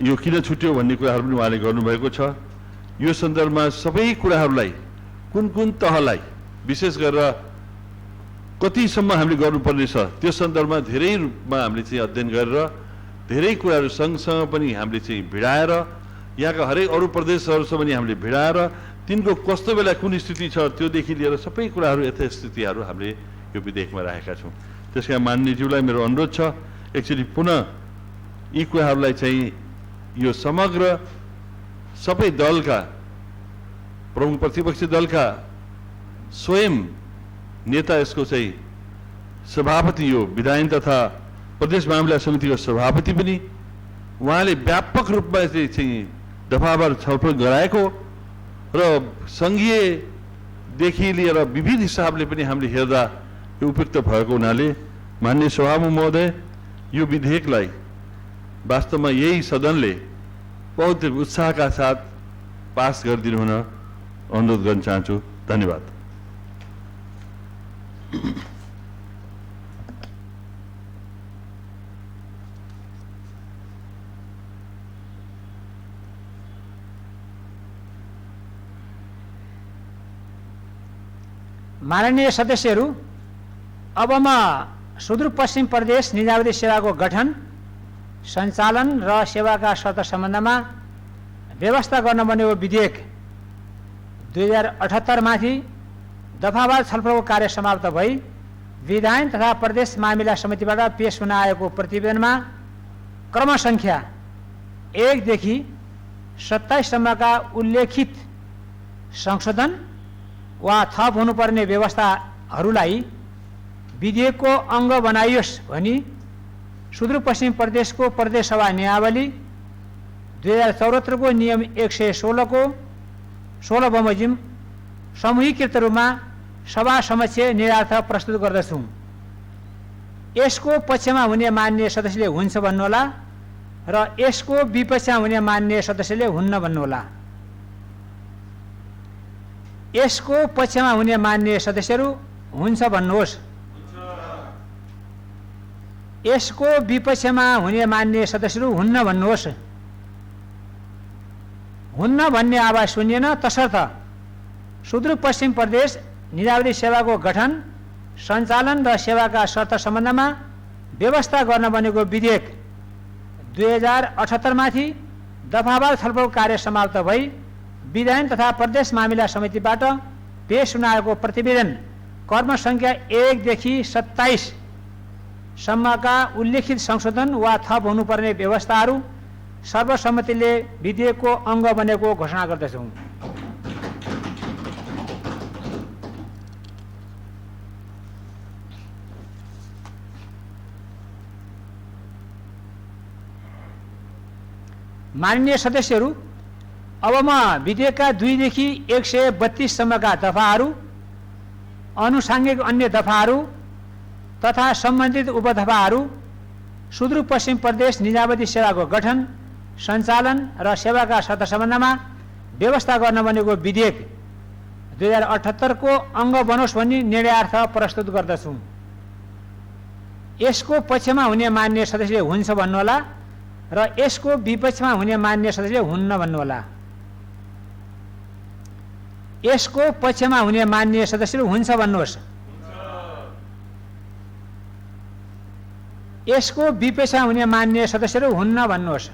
यो किन छुट्यो भन्ने कुराहरू पनि उहाँले गर्नुभएको छ। यो सन्दर्भमा सबै कुराहरूलाई कुन कुन तहलाई विशेष गरेर कतिसम्म हामीले गर्नुपर्ने छ त्यो सन्दर्भमा धेरै रूपमा हामीले चाहिँ अध्ययन गरेर धेरै कुराहरू सँगसँग पनि हामीले चाहिँ भिडाएर यहाँका हरेक अरू प्रदेशहरूसँग पनि हामीले भिडाएर तिनको कस्तो बेला कुन स्थिति छ त्योदेखि लिएर सबै कुराहरू यथास्थितिहरू हामीले यो विधेयकमा राखेका छौँ। त्यसका मान्यज्यूलाई मेरो अनुरोध छ, एकचोटि पुनः यी कुराहरूलाई चाहिँ यो समग्र सबै दलका प्रमुख प्रतिपक्षी दलका स्वयं नेता, यसको चाहिँ सभापति, यो विधायन तथा प्रदेश मामिला समितिको सभापति पनि उहाँले व्यापक रूपमा चाहिँ दफावार छलफल गराएको र सङ्घीयदेखि लिएर विविध हिसाबले पनि हामीले हेर्दा यो उपयुक्त भएको हुनाले माननीय सभामुख महोदय यो विधेयकलाई वास्तवमा यही सदनले बहुत उत्साहका साथ पास गरिदिनु हुन अनुरोध गर्न चाहन्छु। धन्यवाद। माननीय सदस्यहरू, अब म सुदूरपश्चिम प्रदेश निजामती सेवाको गठन, सञ्चालन र सेवाका शर्त सम्बन्धमा व्यवस्था गर्न बनेको विधेयक 2078 माथि दफावार छलफलको कार्य समाप्त भई विधान तथा प्रदेश मामिला समितिबाट पेश हुन आएको प्रतिवेदनमा क्रम सङ्ख्या 1 देखि 27 सम्मका उल्लेखित संशोधन वा थप हुनुपर्ने व्यवस्थाहरूलाई विधेयकको अङ्ग बनाइयोस् भनी सुदूरपश्चिम प्रदेशको प्रदेश सभा नियमावली 2074 को नियम 116 को 16 बमोजिम सामूहिक रूपमा सभा समक्ष निर्धार्थ प्रस्तुत गर्दछु। यसको पक्षमा हुने मान्य सदस्यले हुन्छ भन्नुहोला र यसको विपक्षमा हुने मान्य सदस्यले हुन्न भन्नुहोला। यसको पक्षमा हुने मान्य सदस्यहरू हुन्छ भन्नुहोस्। यसको विपक्षमा हुने मान्य सदस्यहरू हुन्न भन्नुहोस्। हुन्न भन्ने आवाज सुनिएन, तसर्थ सुदूरपश्चिम प्रदेश निजामती सेवाको गठन, सञ्चालन र सेवाका शर्त सम्बन्धमा व्यवस्था गर्न बनेको विधेयक 2078 माथि दफावार छलफल कार्य समाप्त भई विधान तथा प्रदेश मामिला समितिबाट पेश हुन आएको प्रतिवेदन कर्म सङ्ख्या 1 देखि 27 सम्मका उल्लेखित संशोधन वा थप हुनुपर्ने व्यवस्थाहरू सर्वसम्मतिले विधेयकको अङ्ग बनेको घोषणा गर्दछौँ। माननीय सदस्यहरू, अब म विधेयकका 2 देखि 132 सम्मका दफाहरू, आनुषाङ्गिक अन्य दफाहरू तथा सम्बन्धित उपदफाहरू सुदूरपश्चिम प्रदेश निजामती सेवाको गठन, सञ्चालन र सेवाका शर्त सम्बन्धमा व्यवस्था गर्न बनेको विधेयक 2078 को अङ्ग बनोस् भनी निर्णयार्थ प्रस्तुत गर्दछु। यसको पक्षमा हुने मान्य सदस्यले हुन्छ भन्नुहोला र यसको विपक्षमा हुने मान्य सदस्यले हुन्न भन्नुहोला। यसको पक्षमा हुने मान्य सदस्यले हुन्छ भन्नुहोस्। यसको विपक्षमा हुने मान्य सदस्यहरू हुन्न भन्नुहोस्।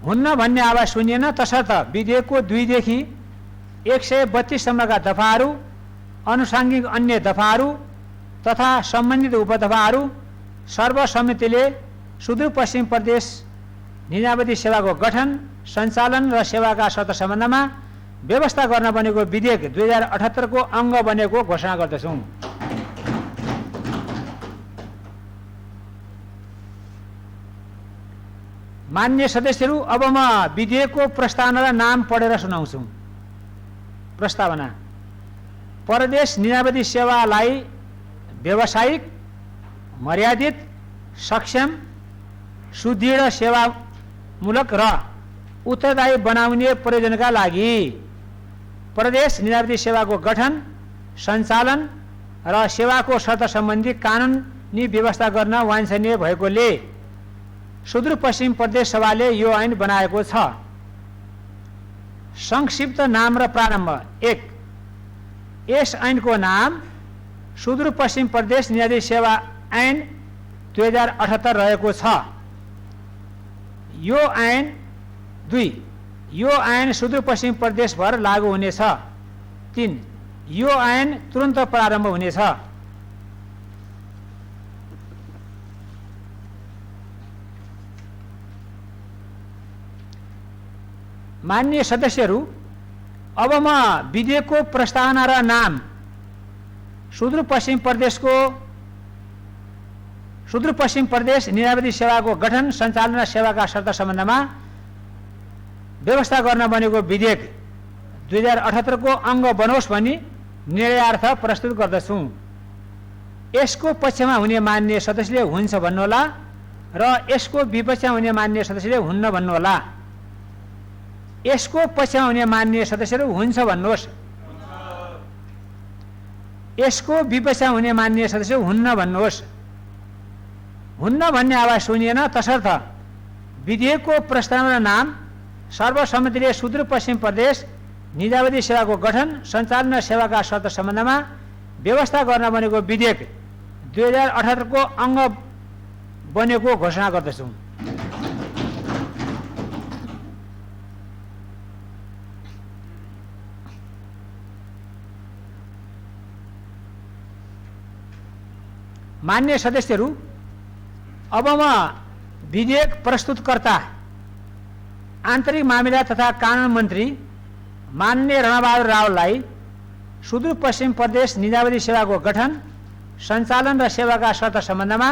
हुन्न भन्ने आवाज सुनिएन, तसर्थ विधेयकको 2 देखि 132 सम्मका दफाहरू, आनुषाङ्गिक अन्य दफाहरू तथा सम्बन्धित उपदफाहरू सर्वसम्मतिले सुदूरपश्चिम प्रदेश निजामती सेवाको गठन, सञ्चालन र सेवाका शर्त सम्बन्धमा व्यवस्था गर्न बनेको विधेयक 2078 को अङ्ग बनेको घोषणा गर्दछौँ। मान्य सदस्यहरू, अब म विधेयकको प्रस्तावना र नाम पढेर सुनाउँछु। प्रस्तावना: प्रदेश निजामती सेवालाई व्यावसायिक, मर्यादित, सक्षम, सुदृढ, सेवामूलक र उत्तरदायी बनाउने प्रयोजनका लागि प्रदेश निजामती सेवाको गठन, सञ्चालन र सेवाको शर्त सम्बन्धी कानुनी व्यवस्था गर्न वाञ्छनीय भएकोले सुदूरपश्चिम प्रदेश सभाले यो ऐन बनाएको छ। संक्षिप्त नाम र प्रारम्भ: 1. यस ऐनको नाम सुदूरपश्चिम प्रदेश निजामती सेवा ऐन 2078 रहेको छ। यो ऐन 2. यो ऐन सुदूरपश्चिम प्रदेशभर लागू हुनेछ। 3. यो ऐन तुरन्त प्रारम्भ हुनेछ। माननीय सदस्यहरू, अब म विधेयकको प्रस्तावना र नाम सुदूरपश्चिम प्रदेशको सुदूरपश्चिम प्रदेश निजामती सेवाको गठन सञ्चालन र सेवाका शर्त सम्बन्धमा व्यवस्था गर्न बनेको विधेयक 2078 को अङ्ग बनोस् भनी निर्णयार्थ प्रस्तुत गर्दछु। यसको पक्षमा हुने मान्य सदस्यले हुन्छ भन्नुहोला र यसको विपक्षमा हुने मान्य सदस्यले हुन्न भन्नुहोला। यसको पक्षमा हुने मान्य सदस्यहरू हुन्छ भन्नुहोस्। यसको विपक्षमा हुने मान्य सदस्य हुन्न भन्नुहोस्। हुन्न भन्ने आवाज सुनिएन, तसर्थ विधेयकको प्रस्ताव र नाम सर्वसम्मतिले सुदूरपश्चिम प्रदेश निजामती सेवाको गठन सञ्चालन र सेवाका शर्त सम्बन्धमा व्यवस्था गर्न बनेको विधेयक 2078 को अङ्ग बनेको घोषणा गर्दछु। मान्य सदस्यहरू, अब म विधेयक प्रस्तुतकर्ता आन्तरिक मामिला तथा कानुन मन्त्री माननीय रणबहादुर रावललाई सुदूरपश्चिम प्रदेश निजामती सेवाको गठन सञ्चालन र सेवाका शर्त सम्बन्धमा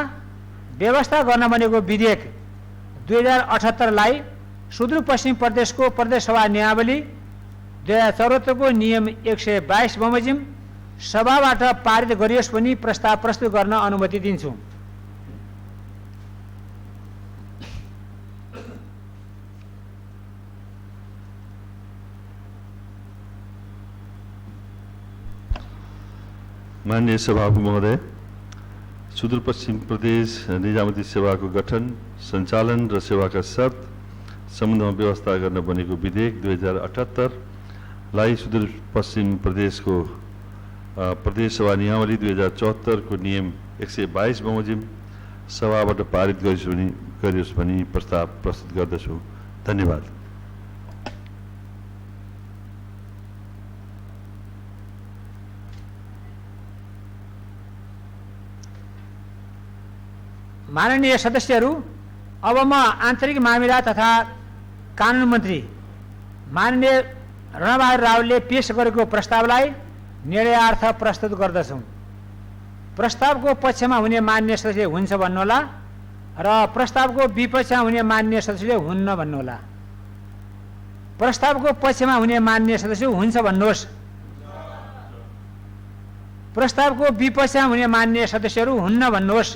व्यवस्था गर्न बनेको विधेयक 2078 लाई सुदूरपश्चिम प्रदेशको प्रदेशसभा नियमावली 2074 को नियम 122 बमोजिम सभाबाट पारित गरियोस् भनी प्रस्ताव प्रस्तुत गर्न अनुमति दिन्छु। माननीय सभापति महोदय, सुदूरपश्चिम प्रदेश निजामती सेवाको गठन सञ्चालन र सेवाका शर्त सम्बन्धमा व्यवस्था गर्न बनेको विधेयक 2078 लाई सुदूरपश्चिम प्रदेशको प्रदेशसभा नियमावली 2074 को नियम 122 बमोजिम सभाबाट पारित गरियोस् भनी प्रस्ताव प्रस्तुत गर्दछु। धन्यवाद। माननीय सदस्यहरू, अब म आन्तरिक मामिला तथा कानुन मन्त्री माननीय रणबहादुर रावलले पेश गरेको प्रस्तावलाई निर्णयार्थ प्रस्तुत गर्दछु। प्रस्तावको पक्षमा हुने मान्य सदस्य हुन्छ भन्नुहोला र प्रस्तावको विपक्षमा हुने मान्य सदस्यले हुन्न भन्नुहोला। प्रस्तावको पक्षमा हुने मान्य सदस्य हुन्छ भन्नुहोस्। प्रस्तावको विपक्षमा हुने मान्य सदस्यहरू हुन्न भन्नुहोस्।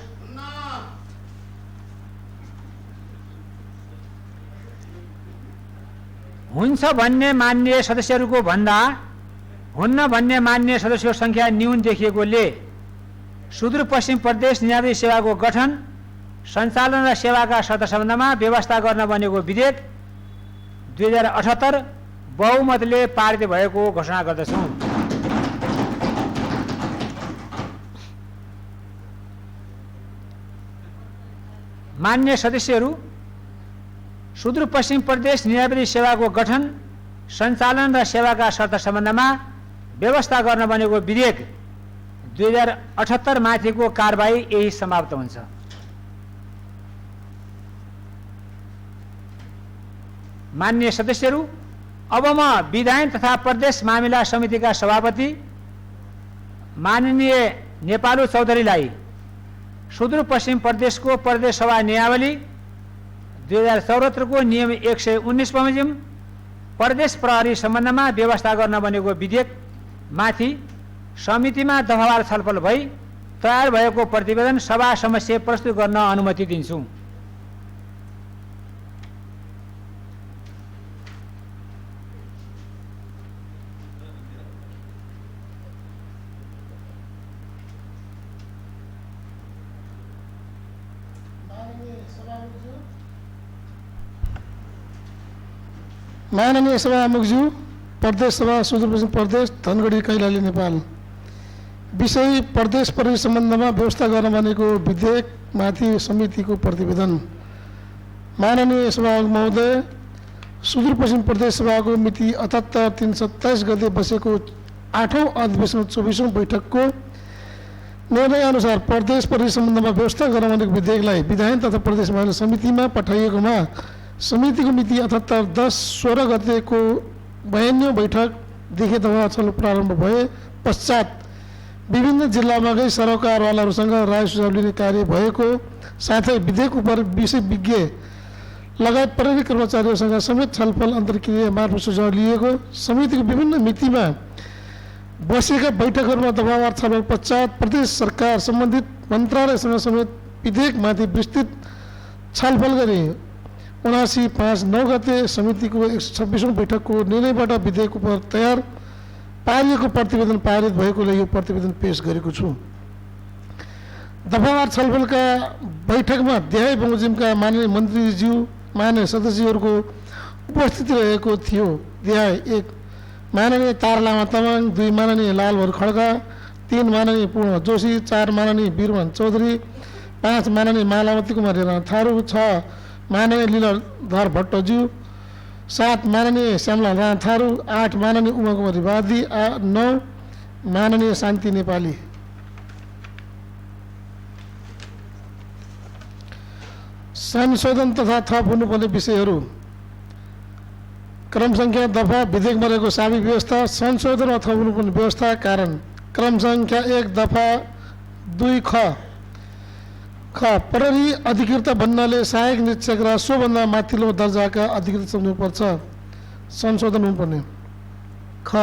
हुन्छ भन्ने मान्य सदस्यहरूको भन्दा हुन्न भन्ने मान्य सदस्यको सङ्ख्या न्यून देखिएकोले सुदूरपश्चिम प्रदेश निजामती सेवाको गठन सञ्चालन र सेवाका शर्त सम्बन्धमा व्यवस्था गर्न बनेको विधेयक 2078 बहुमतले पारित भएको घोषणा गर्दछु। मान्य सदस्यहरू, सुदूरपश्चिम प्रदेश निजामती सेवाको गठन सञ्चालन र सेवाका शर्त सम्बन्धमा व्यवस्था गर्न बनेको विधेयक 2078 माथिको कारबाही यही समाप्त हुन्छ। मान्य सदस्यहरू, अब म विधायन तथा प्रदेश मामिला समितिका सभापति माननीय नेपालु चौधरीलाई सुदूरपश्चिम प्रदेशको प्रदेशसभा नियमावली 2074 को नियम 119 बमोजिम प्रदेश प्रहरी सम्बन्धमा व्यवस्था गर्न बनेको विधेयक माथि समितिमा दफावार छलफल भई तयार भएको प्रतिवेदन सभा समक्ष प्रस्तुत गर्न अनुमति दिन्छु। माननीय सभामुखज्यू, प्रदेश सभा सुदूरपश्चिम प्रदेश धनगढी कैलाली नेपाल। विषय प्रदेश प्रहरी सम्बन्धमा व्यवस्था गर्न बनेको विधेयक माथि समितिको प्रतिवेदन। माननीय सभामुख महोदय, सुदूरपश्चिम प्रदेश सभाको मिति 78/327 गते बसेको 8औं अधिवेशन 24औं बैठकको निर्णय अनुसार प्रदेश प्रहरी सम्बन्धमा व्यवस्था गर्न बनेको विधेयकलाई विधायन तथा प्रदेश मामिला समितिमा पठाइएकोमा समितिको मिति 78/10/16 गतेको 52औं बैठकदेखि दफा छलफल प्रारम्भ भए पश्चात विभिन्न जिल्लामा गई सरोकारवालाहरूसँग राय सुझाव लिने कार्य भएको साथै विधेयक उप विषय विज्ञ लगायत प्रहरी कर्मचारीहरूसँग समेत छलफल अन्तर्क्रिया मार्फत सुझाव लिएको समितिको विभिन्न मितिमा बसेका बैठकहरूमा दफावार छलफल पश्चात प्रदेश सरकार सम्बन्धित मन्त्रालयसँग समेत विधेयकमाथि विस्तृत छलफल गरे 79/5/9 गते समितिको 126औं बैठकको निर्णयबाट विधेयक उप तयार पारिएको प्रतिवेदन पारित भएकोले यो प्रतिवेदन पेश गरेको छु। दफावार छलफलका बैठकमा देहाय बमोजिमका माननीय मन्त्रीज्यू माननीय सदस्यहरूको उपस्थिति रहेको थियो। देहाय 1 माननीय तार लामा तामाङ, 2 माननीय लालबहादुर खड्का, 3 माननीय पूर्ण जोशी, 4 माननीय वीरमान चौधरी, 5 माननीय मालावती कुमारी राणा थारू, 6 माननीय लीलाधर भट्टज्यू, 7 माननीय श्यामलाल राणा थारू, 8 माननीय उमा कुमारी वादी, 9 माननीय शान्ति नेपाली। संशोधन तथा थप हुनुपर्ने विषयहरू क्रम संख्या दफा विधेयकमा रहेको साविक व्यवस्था संशोधन वा थप हुनुपर्ने व्यवस्था कारण क्रम संख्या 1 दफा 2 ख प्रहरी अधिकृत भन्नाले सहायक निरीक्षक र सोभन्दा माथिल्लो दर्जाका अधिकृत सम्झनुपर्छ। संशोधन हुनुपर्ने ख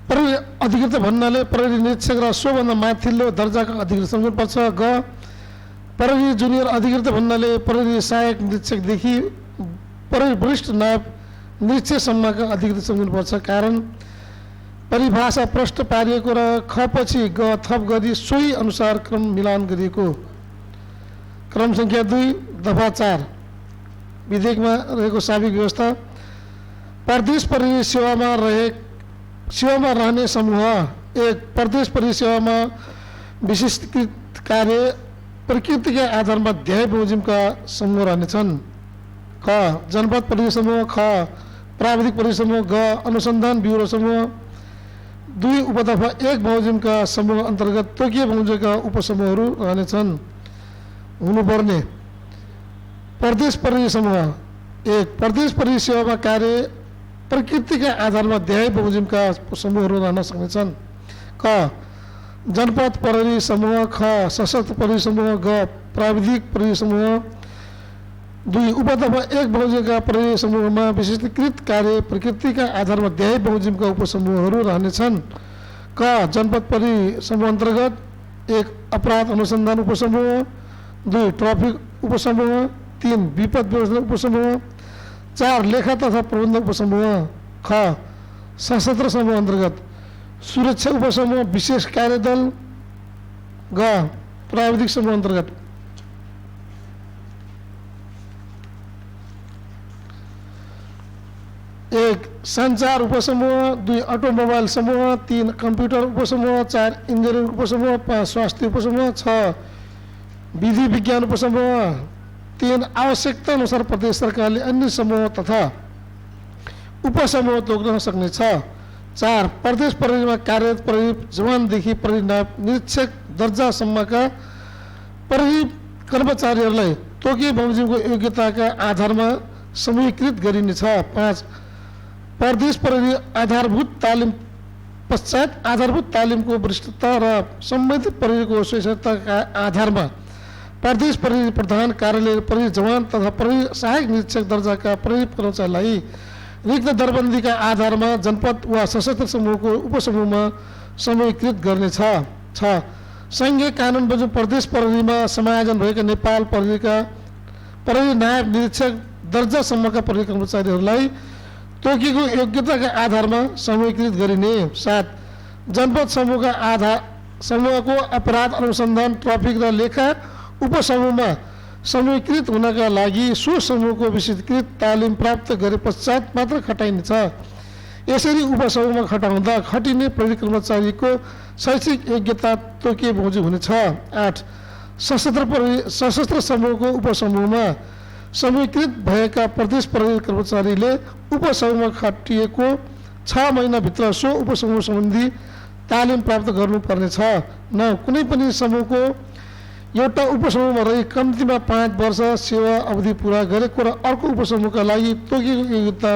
प्रहरी अधिकृत भन्नाले प्रहरी निरीक्षक र सोभन्दा माथिल्लो दर्जाका अधिकृत सम्झनुपर्छ। ग प्रहरी जुनियर अधिकृत भन्नाले प्रहरी सहायक निरीक्षकदेखि प्रहरी वरिष्ठ नायब निरीक्षकसम्मका अधिकृत सम्झनुपर्छ। कारण परिभाषा प्रष्ट पारिएको र ख पछि ग थप गरी सोही अनुसार क्रम मिलान गरिएको। क्रम संख्या 2 दफा 4 विधेयकमा रहेको साविक व्यवस्था प्रदेश प्रहरी सेवामा रहने समूह 1 प्रदेश प्रहरी सेवामा विशिष्टकृत कार्य प्रकृतिका आधारमा देहाय बमोजिमका समूह रहनेछन्। ख जनपद प्रहरी समूह, ख प्राविधिक प्रहरी समूह, ग अनुसन्धान ब्युरो समूह। 2 उपदफा 1 बमोजिमका समूह अन्तर्गत तोकिए बमोजिमका उपसमूहहरू रहनेछन्। हुनुपर्ने प्रदेश प्रहरी समूह 1 प्रदेश प्रहरी सेवामा कार्य प्रकृतिका आधारमा देहाय बमोजिमका समूहहरू रहन सक्नेछन्। क जनपद प्रहरी समूह, ख सशस्त्र प्रहरी समूह, ग प्राविधिक प्रहरी समूह। 2 उपदफा 1 बमोजिमका प्रहरी समूहमा विशिष्टकृत कार्य प्रकृतिका आधारमा देहाय बमोजिमका उपसमूहहरू रहनेछन्। क जनपद प्रहरी समूह अन्तर्गत 1 अपराध अनुसन्धान उपसमूह, 2 ट्राफिक उपसमूह, 3 विपद व्यवस्थापन उपसमूह, 4 लेखा तथा प्रबन्धन उपसमूह। ख सशस्त्र समूह अन्तर्गत सुरक्षा उपसमूह, विशेष कार्यदल। ग प्राविधिक समूह अन्तर्गत 1 सञ्चार उपसमूह, 2 अटोमोबाइल समूह, 3 कम्प्युटर उपसमूह, 4 इन्जिनियरिङ उपसमूह, 5 स्वास्थ्य उपसमूह, 6 विधि विज्ञान उपसमूह, 3 आवश्यकता अनुसार प्रदेश सरकारले अन्य समूह तथा उपसमूह तोक्न सक्नेछ। 4 प्रदेश प्रहरीमा कार्यरत प्रहरी जवानदेखि प्रहरी नायब निरीक्षक दर्जासम्मका प्रहरी कर्मचारीहरूलाई तोकिए बमोजिमको योग्यताका आधारमा समूहीकृत गरिनेछ। 5 प्रदेश प्रहरी आधारभूत तालिम पश्चात आधारभूत तालिमको वरिष्ठता र सम्बन्धित प्रहरीको स्वच्छताका आधारमा प्रदेश प्रहरी प्रधान कार्यालय प्रहरी जवान तथा प्रहरी सहायक निरीक्षक दर्जाका प्रहरी कर्मचारीलाई रिक्त दरबन्दीका आधारमा जनपद वा सशस्त्र समूहको उपसमूहमा समूहीकृत गर्नेछ। 6 सङ्घीय कानुन बमोजिम प्रदेश प्रहरीमा समायोजन भएका नेपाल प्रहरीका प्रहरी नायब निरीक्षक दर्जासम्मका प्रहरी कर्मचारीहरूलाई तोकिएको योग्यताका आधारमा समूहीकृत गरिने। 7 जनपद समूहको अपराध अनुसन्धान ट्राफिक र लेखा उपसमूहमा समूहीकृत हुनका लागि सो समूहको विस्तृत तालिम प्राप्त गरे पश्चात मात्र खटाइनेछ। यसरी उपसमूहमा खटाउँदा खटिने प्रहरी कर्मचारीको शैक्षिक योग्यता तोकिए बमोजिम हुनेछ। 8 सशस्त्र समूहको उपसमूहमा समूहीकृत भएका प्रदेश प्रहरी कर्मचारीले उपसमूहमा खटिएको 6 महिनाभित्र सो उपसमूह सम्बन्धी तालिम प्राप्त गर्नुपर्नेछ। 9 कुनै पनि समूहको एउटा उपसमूहमा रही कम्तीमा 5 वर्ष सेवा अवधि पुरा गरेको र अर्को उपसमूहका लागि तोकिएको योग्यता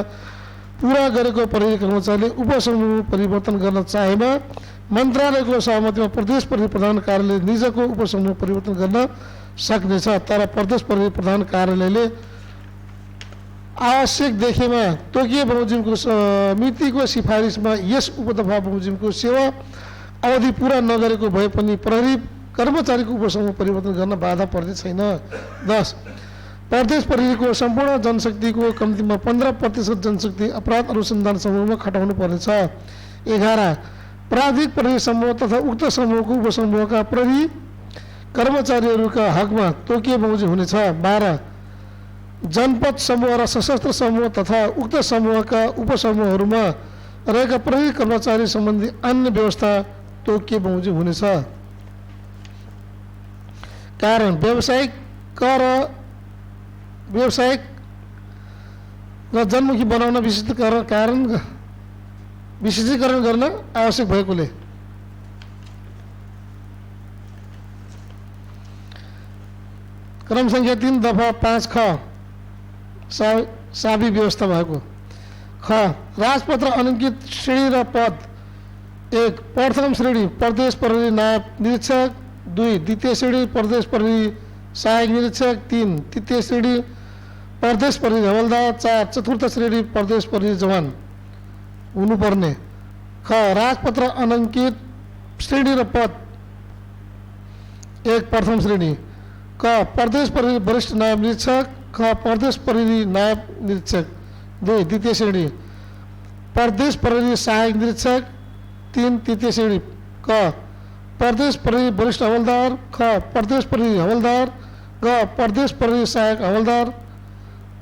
पुरा गरेको प्रहरी कर्मचारीले उपसमूह परिवर्तन गर्न चाहेमा मन्त्रालयको सहमतिमा प्रदेश प्रहरी प्रधान कार्यालय निजको उपसमूह परिवर्तन गर्न सक्नेछ। तर प्रदेश प्रहरी प्रधान कार्यालयले आवश्यक देखेमा तोकिए बमोजिमको समितिको सिफारिसमा यस उपदफा बमोजिमको सेवा अवधि पुरा नगरेको भए पनि प्रहरी कर्मचारीको उपसमूह परिवर्तन गर्न बाधा पर्ने छैन। 10. प्रदेश प्रहरीको सम्पूर्ण जनशक्तिको कम्तीमा 15% जनशक्ति अपराध अनुसन्धान समूहमा खटाउनु पर्नेछ। 11. प्राधिक प्रहरी समूह तथा उक्त समूहको उपसमूहका प्रहरी कर्मचारीहरूका हकमा तोकिए बमोजिम हुनेछ। 12. जनपद समूह र सशस्त्र समूह तथा उक्त समूहका उपसमूहहरूमा रहेका प्रहरी कर्मचारी सम्बन्धी अन्य व्यवस्था तोकिए बमोजिम हुनेछ। कारण व्यावसायिक र जनमुखी बनाउन विशेषीकरण गर्न आवश्यक भएकोले क्रम संख्या 3 दफा 5 ख साबी व्यवस्था भएको। ख. राजपत्र अनङ्कित श्रेणी र पद 1. प्रथम श्रेणी प्रदेश प्रहरी नायब निरीक्षक। 2. द्वितीय श्रेणी प्रदेश प्रहरी सहायक निरीक्षक। 3. तृतीय श्रेणी प्रदेश प्रहरी हवलदार। 4. चतुर्थ श्रेणी प्रदेश प्रहरी जवान हुनुपर्ने। ख. राजपत्र अनङ्कित श्रेणी र पद 1. प्रथम श्रेणी। क. प्रदेश प्रहरी वरिष्ठ नायब निरीक्षक। ख. प्रदेश प्रहरी नायब निरीक्षक। 2. द्वितीय श्रेणी प्रदेश प्रहरी सहायक निरीक्षक। 3. तृतीय श्रेणी। क. प्रदेश प्रहरी वरिष्ठ हवलदार। ख. प्रदेश प्रहरी हवलदार। ग. प्रदेश प्रहरी सहायक हवलदार।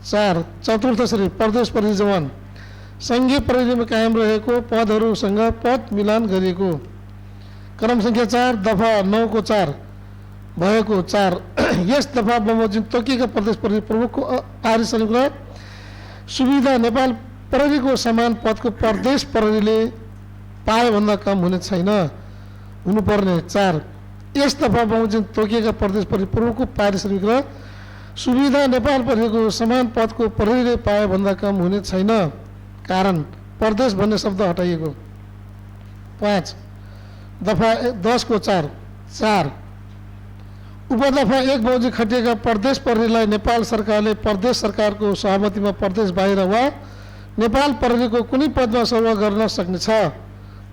4. चतुर्थ श्रेणी प्रदेश प्रहरी जवान। सङ्घीय प्रहरीमा कायम रहेको पदहरूसँग पद मिलान गरिएको। क्रम संख्या 4 दफा 9 को 4 भएको। 4. यस दफा बमोजिम तोकिएका प्रदेश प्रहरी प्रमुखको पारिश्रमिक सुविधा नेपाल प्रहरीको समान पदको प्रदेश प्रहरीले पाए भन्दा कम हुने छैन हुनुपर्ने। 4. यस दफा बमोजिम तोकिएका प्रदेश प्रहरी प्रमुखको पारिश्रमिक र सुविधा नेपाल प्रहरीको समान पदको प्रहरीले पाए भन्दा कम हुने छैन। कारण प्रदेश भन्ने शब्द हटाइएको। 5. दफा 10 को 4 उपदफा 1 बमोजिम खटिएका प्रदेश प्रहरीलाई नेपाल सरकारले प्रदेश सरकारको सहमतिमा प्रदेश बाहिर वा नेपाल प्रहरीको कुनै पदमा सेवा गर्न सक्नेछ।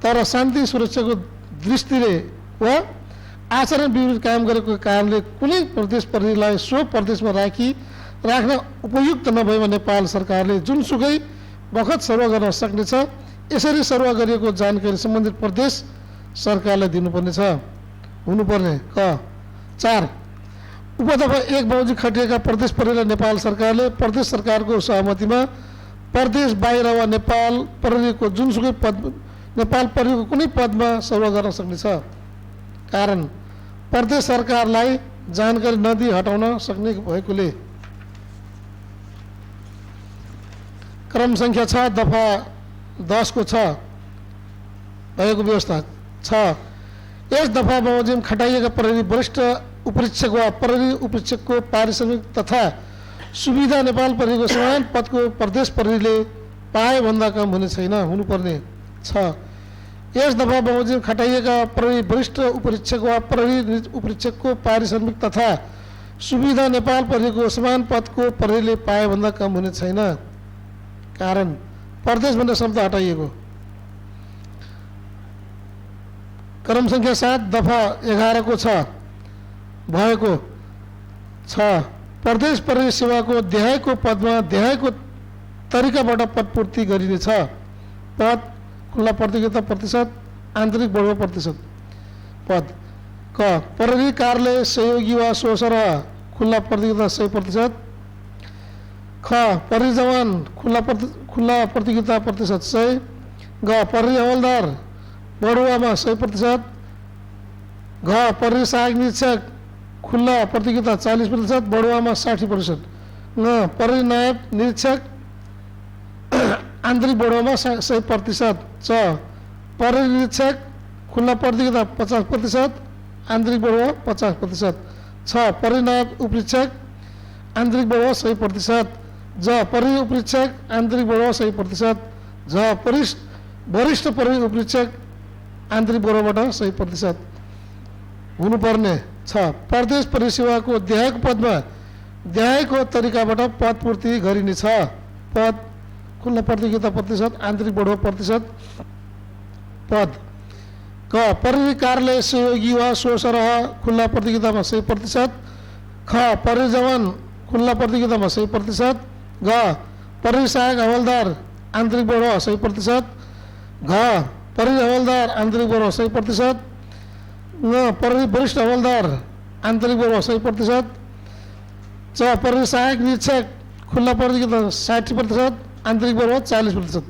तर शान्ति सुरक्षाको दृष्टिले वा आचरण विरुद्ध कायम गरेको कारणले कुनै प्रदेश प्रहरीलाई सो प्रदेशमा राख्न उपयुक्त नभएमा नेपाल सरकारले जुनसुकै बखत सेवा गर्न सक्नेछ। यसरी सेवा गरिएको जानकारी सम्बन्धित प्रदेश सरकारलाई दिनुपर्नेछ हुनुपर्ने। क. 4. उपदफा 1 बमोजिम खटिएका प्रदेश प्रहरीलाई नेपाल सरकारले प्रदेश सरकारको सहमतिमा प्रदेश बाहिर वा नेपाल प्रहरीको जुनसुकै पद नेपाल प्रहरीको कुनै पदमा सेवा गर्न सक्नेछ। कारण प्रदेश सरकारलाई जानकारी नदिई हटाउन सक्ने भएकोले। क्रम संख्या 6 दफा 10 को 6 भएको व्यवस्था। 6. यस दफा बमोजिम खटाइएका प्रहरी वरिष्ठ उपरीक्षक वा प्रहरी उपरीक्षकको पारिश्रमिक तथा सुविधा नेपाल प्रहरीको समान पदको प्रदेश प्रहरीले पाए भन्दा कम हुने छैन हुनुपर्ने। 6. यस दफा बमोजिम खटाइएका प्रहरी वरिष्ठ उपरीक्षक वा प्रहरी उपरीक्षकको पारिश्रमिक तथा सुविधा नेपाल प्रहरीको समान पदको प्रहरीले पाए भन्दा कम हुने छैन। कारण प्रदेश भन्ने शब्द हटाइएको। क्रम संख्या 7 दफा 11 को 6 भएको। 6. प्रदेश प्रहरी सेवाको देहायको पदमा देहायको तरिकाबाट पदपूर्ति गरिनेछ। पद खुल्ला प्रतियोगिता प्रतिशत आन्तरिक बढुवा प्रतिशत पद। क. प्रहरी कार्यालय सहयोगी वा स्वसरह खुल्ला प्रतियोगिता 100%। ख. प्रहरी जवान खुल्ला प्रतियोगिता प्रतिशत 100। ग. प्रहरी हवलदार बढुवामा 100%। घ. प्रहरी सहायक निरीक्षक खुल्ला प्रतियोगिता 40%, बढुवामा 60%। ङ. प्रहरी नायब निरीक्षक आन्तरिक बढुवामा 100%। च. प्रहरी निरीक्षक खुल्ला प्रतियोगिता 50%, आन्तरिक बढुवा 50%। छ. प्रहरी नायब उपरीक्षक आन्तरिक बढुवा 100%। ज. प्रहरी उपरीक्षक आन्तरिक बढुवा 100%। झ. वरिष्ठ प्रहरी उपरीक्षक आन्तरिक बढोबाट 100% हुनुपर्ने छ। प्रदेश परिसेवाको देहायक पदमा देहायको तरिकाबाट पद पूर्ति गरिनेछ। पद खुल्ला प्रतियोगिता प्रतिशत, आन्तरिक बढो प्रतिशत पद। क प्रहरी कार्यालय सहयोगी वा स्वसरह खुल्ला प्रतियोगितामा 100%। ख प्रहरी जवान खुल्ला प्रतियोगितामा 100%। ग प्रहरी सहायक हवलदार आन्तरिक बढो 100%। घ प्रहरी हवलदार आन्तरिक बढो 100%। ङ प्रहरी वरिष्ठ हवलदार आन्तरिक बढो 100%। च प्रहरी सहायक निरीक्षक खुल्ला प्रतियोगिता 60%, आन्तरिक बढो 40%।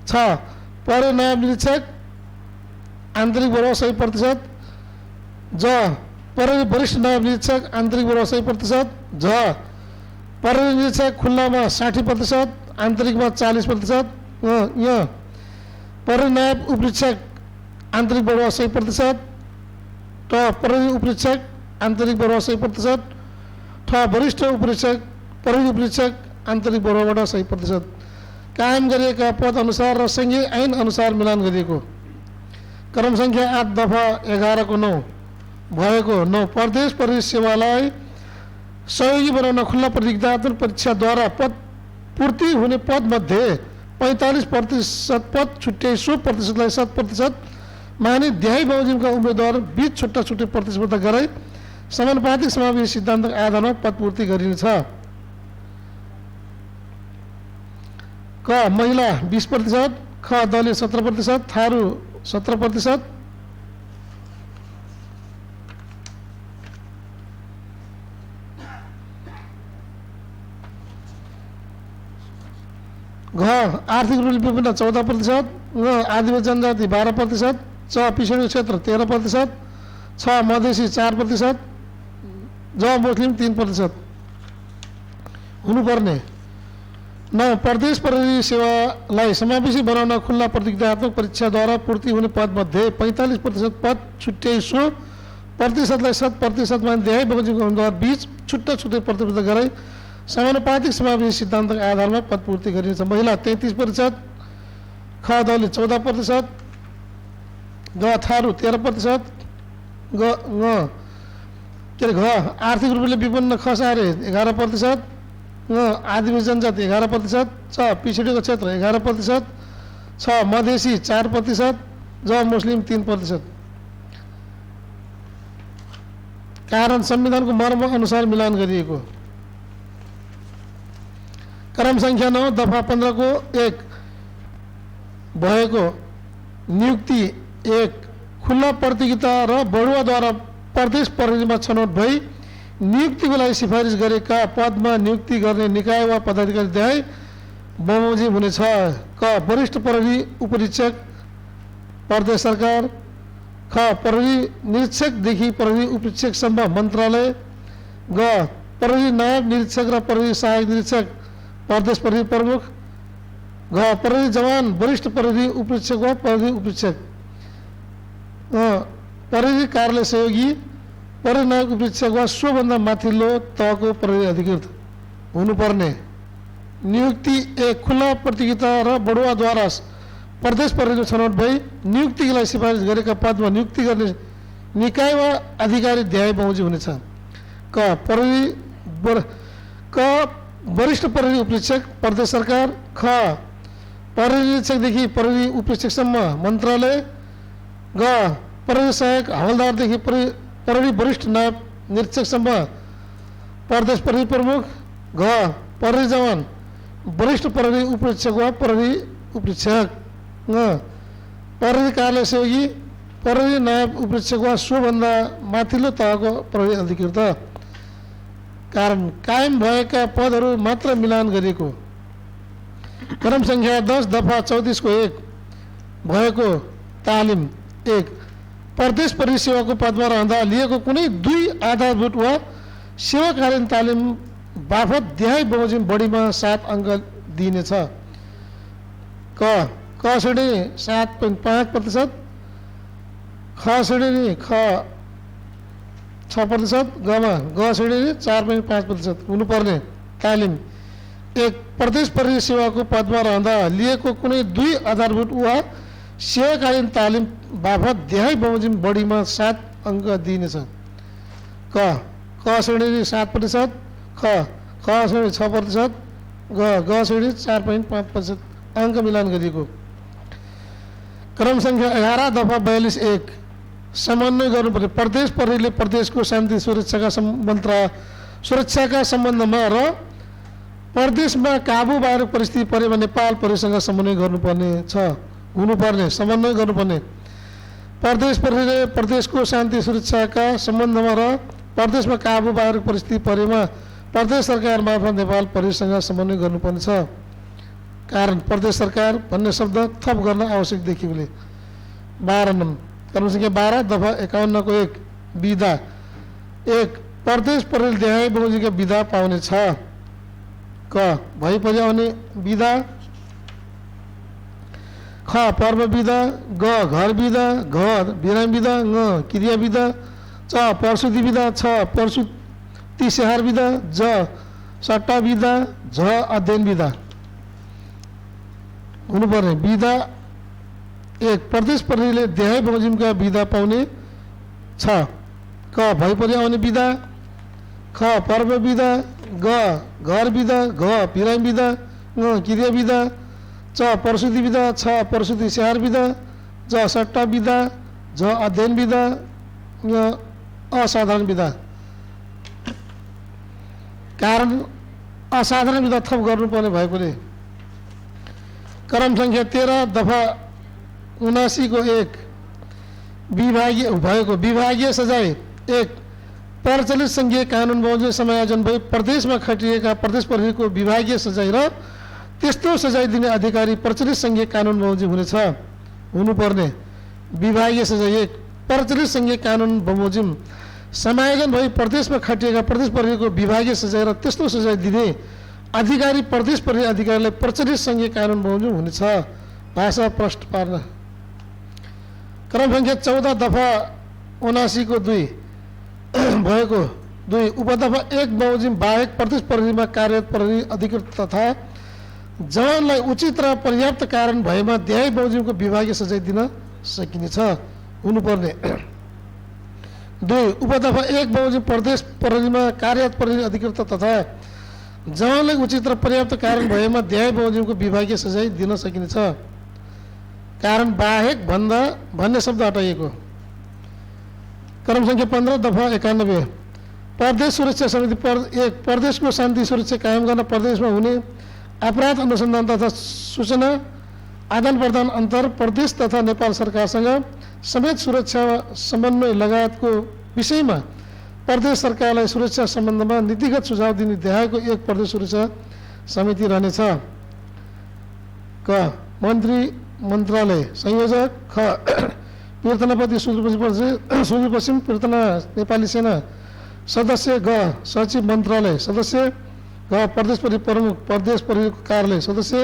छ प्रहरी नायब निरीक्षक आन्तरिक बढो 100%। ज प्रहरी वरिष्ठ नायब निरीक्षक आन्तरिक बढो 100%। झ प्रहरी निरीक्षक खुल्लामा 60%, आन्तरिकमा 40%। य प्रहरी नायब उपरीक्षक आन्तरिक बढो 100%। ट प्रहरी उपरीक्षक आन्तरिक बढो 100%। ठ वरिष्ठ उपरीक्षक प्रहरी उपरीक्षक आन्तरिक बढोबाट 100% कायम गरिएका पद अनुसार र सङ्घीय ऐन अनुसार मिलान गरिएको। क्रम सङ्ख्या 8 दफा 11 को 9 भएको 9 प्रदेश प्रहरी सेवालाई सहयोगी बनाउन खुल्ला प्रतियोगितात्मक परीक्षाद्वारा पद पूर्ति हुने पदमध्ये 45% पद छुट्याई 100%लाई 100% मानि देहाई बमोजिमका उम्मेदवार बीच छुट्टा छुट्टै प्रतिस्पर्धा गराई समानुपातिक समावेशी सिद्धान्तको आधारमा पद पूर्ति गरिनेछ। क महिला 20%। ख दलीय 17%, थारू 17%। घ आर्थिक रूपले विभिन्न 14%। ङ आदिवासी जनजाति 12%। च पिछडिएको क्षेत्र 13%। छ मधेसी 4%। ज मुस्लिम 3% हुनुपर्ने। 9 प्रदेश प्रहरी सेवालाई समावेशी बनाउन खुल्ला प्रतियोगितात्मक परीक्षाद्वारा पूर्ति हुने पदमध्ये 45% पद छुट्याई 100%लाई 100% मा देहाई बमोजिमका उम्मेदवार बीच छुट्टा छुट्टै प्रतिस्पर्धा गराई समानुपातिक समावेशी सिद्धान्तको आधारमा पद पूर्ति गरिनेछ। महिला 33%। ख दलित 14%। ग थारू 13%। घ आर्थिक रूपले विपन्न खसारे 11%। ङ आदिवासी जनजाति 11%। च पिछडिएको क्षेत्र 11%। छ मधेसी 4%। ज मुस्लिम 3%। कारण संविधानको मर्म अनुसार मिलान गरिएको। क्रम सङ्ख्या 9 दफा 15 को 1 भएको नियुक्ति 1 खुल्ला प्रतियोगिता र बढुवाद्वारा प्रदेश प्रहरीमा छनौट भई नियुक्तिको लागि सिफारिस गरेका पदमा नियुक्ति गर्ने निकाय वा पदाधिकारी देहाई बमोजिम हुनेछ। क वरिष्ठ प्रहरी उपरीक्षक प्रदेश सरकार। ख प्रहरी निरीक्षकदेखि प्रहरी उपरीक्षकसम्म मन्त्रालय। ग प्रहरी नायब निरीक्षक र प्रहरी सहायक निरीक्षक प्रदेश प्रहरी प्रमुख। घ प्रहरी जवान वरिष्ठ प्रहरी उपरीक्षक वा प्रहरी उपरीक्षक। प्रहरी कार्यालय सहयोगी प्रहरी नायक उपरीक्षक वा सोभन्दा माथिल्लो तहको प्रहरी अधिकृत हुनुपर्ने। नियुक्ति 1 खुल्ला प्रतियोगिता र बढुवाद्वारा प्रदेश प्रहरीमा छनौट भई नियुक्तिको लागि सिफारिस गरेका पदमा नियुक्ति गर्ने निकाय वा अधिकारी देहाई बमोजिम हुनेछ। क वरिष्ठ प्रहरी उपरीक्षक प्रदेश सरकार। ख प्रहरी निरीक्षकदेखि प्रहरी उपरीक्षकसम्म मन्त्रालय। ग प्रहरी सहायक हवलदारदेखि प्रहरी वरिष्ठ नायब निरीक्षकसम्म प्रदेश प्रहरी प्रमुख। घ प्रहरी जवान वरिष्ठ प्रहरी उपरीक्षक वा प्रहरी उपरीक्षक। ङ प्रहरी कार्यालय सहयोगी प्रहरी नायब उपरीक्षक वा सोभन्दा माथिल्लो तहको प्रहरी अधिकृत। कारण कायम भएका पदहरू मात्र मिलान गरिएको। क्रम सङ्ख्या 10 दफा 34 को 1 भएको तालिम 1 प्रदेश प्रहरी सेवाको पदमा रहँदा लिएको कुनै 2 आधारभूत वा सेवाकालीन तालिम बापत देहाई बमोजिम बढीमा 7 अङ्क दिइनेछ। क श्रेणी 7.5%। ख श्रेणी 6%। ग श्रेणी 4.5% हुनुपर्ने तालिम 1 प्रदेश प्रहरी सेवाको पदमा रहँदा लिएको कुनै 2 आधारभूत वा सेवाकालीन तालिम बापत देहाई बमोजिम बढीमा 7 अङ्क दिइनेछ। क श्रेणी 7%, ख श्रेणी 6%, ग श्रेणी 4.5% अङ्क मिलान गरिएको। क्रम सङ्ख्या 11 दफा 42(1) समन्वय गर्नुपर्ने प्रदेश प्रहरीले प्रदेशको शान्ति सुरक्षाका सम्बन्धमा र प्रदेशमा काबु बाहेक परिस्थिति परेमा नेपाल प्रहरीसँग समन्वय गर्नुपर्ने प्रदेश प्रहरीले प्रदेशको शान्ति सुरक्षाका सम्बन्धमा र प्रदेशमा काबु बाहेक परिस्थिति परेमा प्रदेश सरकार मार्फत नेपाल प्रहरीसँग समन्वय गर्नुपर्ने छ। कारण प्रदेश सरकार भन्ने शब्द थप गर्न आवश्यक देखिएकोले। 12 नम्बर क्रम सङ्ख्या 12 दफा 51 को 1 विधा 1 प्रदेश प्रहरी देहाई बमोजिमका विधा पाउने छ। क भइपरि आउने विधा, ख पर्व विधा, ग घर विधा, घ बिराम विधा, ङ क्रिया विधा, च प्रसुति विधा, छ प्रसुति स्याहार विधा, ज सट्टा विधा, झ अध्ययन विधा हुनुपर्ने। विधा 1 प्रदेश प्रहरीले देहाई बमोजिमका विधा पाउने छ। क भइपरि आउने विधा, ख पर्व विधा, ग घर विधा, घ बिराम विधा, ङ क्रिया विधा, च प्रसुति विधा, छ प्रसुति स्याहार विधा, ज सट्टा विधा, झ अध्ययन विधा, ङ असाधारण विधा। कारण असाधारण विधा थप गर्नुपर्ने भएकोले। क्रम सङ्ख्या 13 दफा 79 को 1 विभागीय भएको विभागीय सजाय 1 प्रचलित सङ्घीय कानुन बमोजिम समायोजन भई प्रदेशमा खटिएका प्रदेश प्रहरीको विभागीय सजाय र त्यस्तो सजाय दिने अधिकारी प्रचलित सङ्घीय कानुन बमोजिम हुनुपर्ने। विभागीय सजाय 1 प्रचलित सङ्घीय कानुन बमोजिम समायोजन भई प्रदेशमा खटिएका प्रदेश प्रहरीको विभागीय सजाय र त्यस्तो सजाय दिने अधिकारी प्रदेश प्रहरी अधिकारीलाई प्रचलित सङ्घीय कानुन बमोजिम हुनेछ। भाषा प्रष्ट पार्न। क्रम सङ्ख्या 14 दफा 79 को 2 भएको 2 उपदफा 1 बमोजिम बाहेक प्रदेश प्रहरीमा कार्यरत प्रहरी अधिकृत तथा जवानलाई उचित र पर्याप्त कारण भएमा देहाई बमोजिमको विभागीय सजाय दिन सकिनेछ हुनुपर्ने। 2 उपदफा 1 बमोजिम प्रदेश प्रहरीमा कार्यरत प्रहरी अधिकृत तथा जवानलाई उचित र पर्याप्त कारण भएमा देहाई बमोजिमको विभागीय सजाय दिन सकिनेछ। कारण बाहेक भन्ने शब्द हटाइएको। क्रम सङ्ख्या 15 दफा 91 प्रदेश सुरक्षा समिति 1 प्रदेशको शान्ति सुरक्षा कायम गर्न प्रदेशमा हुने अपराध अनुसन्धान तथा सूचना आदान प्रदान अन्तर प्रदेश तथा नेपाल सरकारसँग समेत सुरक्षा समन्वय लगायतको विषयमा प्रदेश सरकारलाई सुरक्षा सम्बन्धमा नीतिगत सुझाव दिने देहाईको 1 प्रदेश सुरक्षा समिति रहनेछ। क मन्त्रालय संयोजक, ख कीर्तनापति सुदूरपश्चिम कीर्तना नेपाली सेना सदस्य, ग सचिव मन्त्रालय सदस्य, घ प्रदेश प्रहरी प्रमुख प्रदेश प्रहरी कार्यालय सदस्य,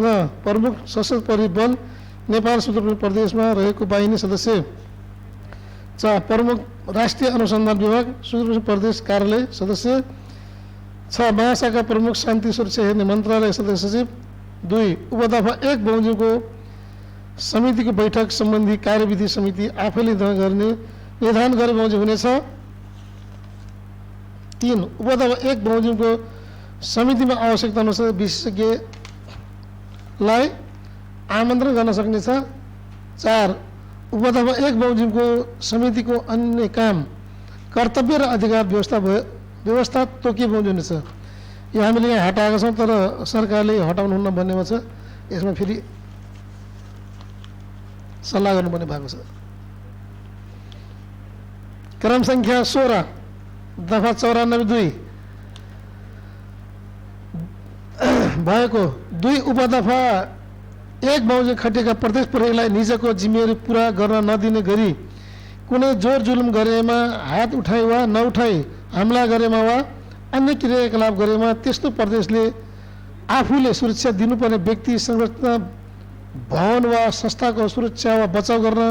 ङ प्रमुख सशस्त्र प्रहरी बल नेपाल सुदूरपश्चिम प्रदेशमा रहेको बाहिनी सदस्य, च प्रमुख राष्ट्रिय अनुसन्धान विभाग सुदूरपश्चिम प्रदेश कार्यालय सदस्य, छ महाशाखा प्रमुख शान्ति सुरक्षा हेर्ने मन्त्रालय सदस्य सचिव। 2 उपदफा 1 बमोजिमको समितिको बैठक सम्बन्धी कार्यविधि समिति आफैले निर्धारण गरे बमोजिम हुनेछ। 3 उपदफा 1 बमोजिमको समितिमा आवश्यकता अनुसार विशेषज्ञलाई आमन्त्रण गर्न सकिनेछ। 4 उपदफा 1 बमोजिमको समितिको अन्य काम कर्तव्य र अधिकार व्यवस्था तोकिए बमोजिम हुनेछ। यो हामीले यहाँ हटाएका छौँ तर सरकारले हटाउनुहुन्न भन्नेमा छ। यसमा फेरि सल्लाह गर्नुपर्ने भएको छ। क्रम सङ्ख्या 16 दफा 94 भएको 2 उपदफा 1 बमोजिम खटिएका प्रदेश प्रहरीलाई निजको जिम्मेवारी पुरा गर्न नदिने गरी कुनै जोर जुलुम गरेमा, हात उठाइ वा नउठाइ, हमला गरेमा वा अन्य क्रियाकलाप गरेमा त्यस्तो प्रदेशले आफूले सुरक्षा दिनुपर्ने व्यक्ति, संरचना, भवन वा संस्थाको सुरक्षा वा बचाव गर्न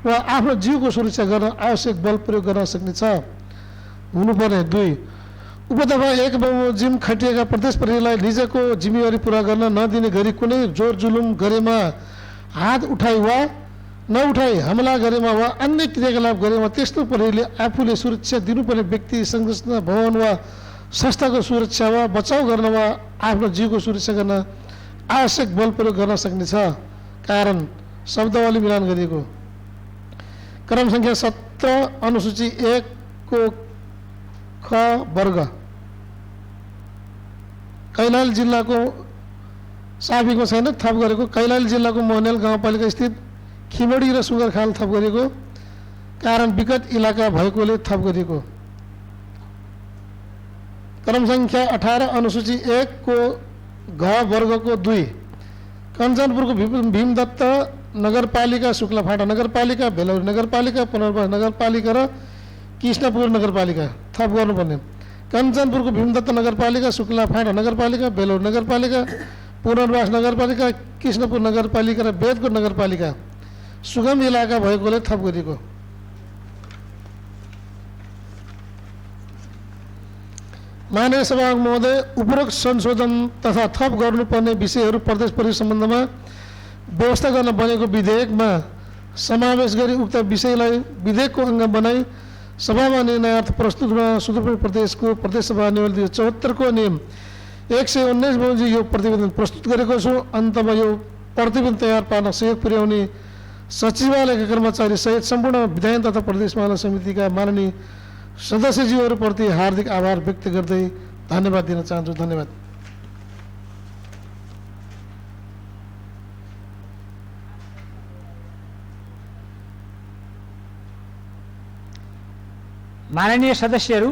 वा आफ्नो जीवको सुरक्षा गर्न आवश्यक बल प्रयोग गर्न सक्नेछ हुनुपर्ने। 2 उपदफा 1 बमोजिम खटिएका प्रदेश प्रहरीलाई निजको जिम्मेवारी पुरा गर्न नदिने गरी कुनै जोर जुलुम गरेमा, हात उठाई वा नउठाई हमला गरेमा वा अन्य क्रियाकलाप गरेमा त्यस्तो प्रहरीले आफूले सुरक्षा दिनुपर्ने व्यक्ति संरचना भवन वा संस्थाको सुरक्षा वा बचाउ गर्न वा आफ्नो जीवको सुरक्षा गर्न आवश्यक बल प्रयोग गर्न सक्नेछ। कारण शब्दावली मिलान गरिएको क्रम संख्या 17 अनुसूची 1 को ख वर्ग कैलाली जिल्लाको साफीको छैन थप गरेको कैलाली जिल्लाको मोहनेल गाउँपालिका स्थित खिमडी र सुगरखाल थप गरेको कारण विकट इलाका भएकोले थप गरिएको। क्रम संख्या 18 अनुसूची 1 को घ वर्गको 2 कञ्चनपुरको भीमदत्त नगरपालिका शुक्लाफाटा नगरपालिका भेलौरी नगरपालिका पुनर्वास नगरपालिका र कृष्णपुर नगरपालिका थप गर्नुपर्ने। कञ्चनपुरको भीमदत्त नगरपालिका शुक्लाफाटा नगरपालिका भेलौरी नगरपालिका पुनर्वास नगरपालिका कृष्णपुर नगरपालिका र बेदकोट नगरपालिका सुगम इलाका भएकोले थप गरिएको। माननीय सभामुख महोदय, उपरोक्त संशोधन तथा थप गर्नुपर्ने विषयहरू प्रदेश परिषद सम्बन्धमा व्यवस्था गर्न बनेको विधेयकमा समावेश गरी उक्त विषयलाई विधेयकको अङ्ग बनाई सभामा निर्णयार्थ प्रस्तुत गर्न सुदूरपश्चिम प्रदेशको प्रदेश सभा नियम 2074 को नियम 119 बमोजिम यो प्रतिवेदन प्रस्तुत गरेको छु। अन्तमा यो प्रतिवेदन तयार पार्न सहयोग पुर्याउने सचिवालयका कर्मचारी सहित सम्पूर्ण विधायन तथा प्रदेश माला समितिका माननीय सदस्यज्यूहरूप्रति हार्दिक आभार व्यक्त गर्दै धन्यवाद दिन चाहन्छु। धन्यवाद। माननीय सदस्यहरू,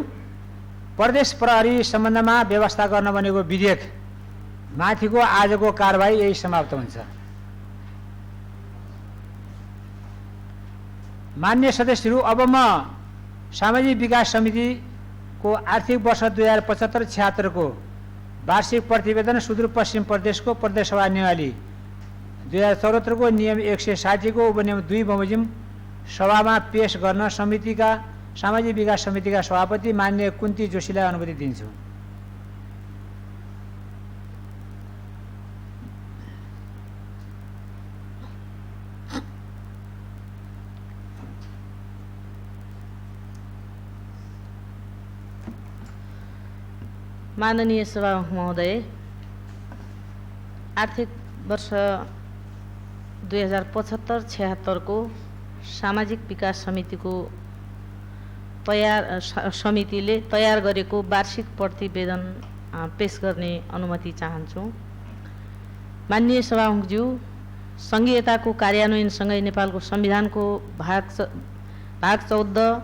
प्रदेश प्रहरी सम्बन्धमा व्यवस्था गर्न बनेको विधेयक माथिको आजको कारबाही यही समाप्त हुन्छ। मान्य सदस्यहरू, अब म सामाजिक विकास समितिको आर्थिक वर्ष 2075-76 को वार्षिक प्रतिवेदन सुदूरपश्चिम प्रदेशको प्रदेश सभा नियमावली 2074 को नियम 160 को उपनियम 2 बमोजिम सभामा पेश गर्न सामाजिक विकास समितिका सभापति माननीय कुन्ती जोशीलाई अनुमति दिन्छु। माननीय सभामुख महोदय, आर्थिक वर्ष 2075-76 को सामाजिक विकास समितिले तयार गरेको वार्षिक प्रतिवेदन पेश गर्ने अनुमति चाहन्छु। माननीय सभामुखज्यू, संघीयताको कार्यान्वयनसँगै नेपालको संविधानको भाग 14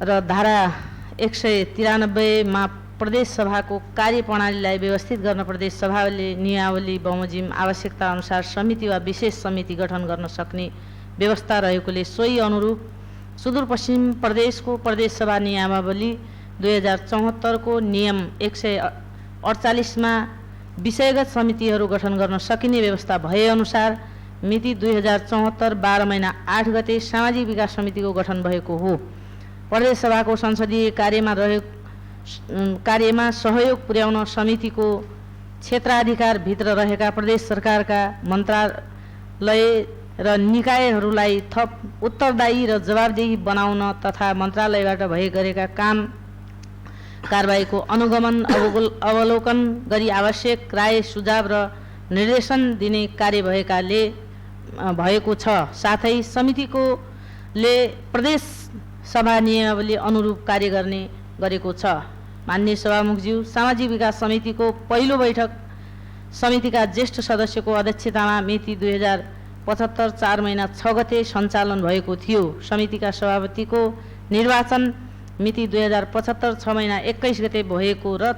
र धारा 193 मा प्रदेश सभाको कार्यप्रणालीलाई व्यवस्थित गर्न प्रदेश सभाले नियमावली बमोजिम आवश्यकता अनुसार समिति वा विशेष समिति गठन गर्न सक्ने व्यवस्था रहेकोले सोही अनुरूप सुदूरपश्चिम प्रदेशको प्रदेश सभा नियमावली 2074 को नियम 148 मा विषयगत समितिहरू गठन गर्न सकिने व्यवस्था भए अनुसार मिति 2074 12 महिना 8 गते सामाजिक विकास समितिको गठन भएको हो। प्रदेश सभाको संसदीय कार्यमा सहयोग पुर्याउन समितिको क्षेत्राधिकार भित्र रहेका प्रदेश सरकारका मन्त्रालय र निकायहरूलाई थप उत्तरदायी र जवाबदेही बनाउन तथा मन्त्रालयबाट भए गरेका काम कारबाहीको अनुगमन अवलोकन गरी आवश्यक राय सुझाव र निर्देशन दिने कार्य भएको छ। साथै समितिले प्रदेश सभा नियमावली अनुरूप कार्य गरेको छ। माननीय सभामुखज्यू, सामाजिक विकास समितिको पहिलो बैठक समितिका ज्येष्ठ सदस्यको अध्यक्षतामा मिति 2075 4 महिना 6 गते सञ्चालन भएको थियो। समितिका सभापतिको निर्वाचन मिति 2075 6 महिना 21 गते भएको र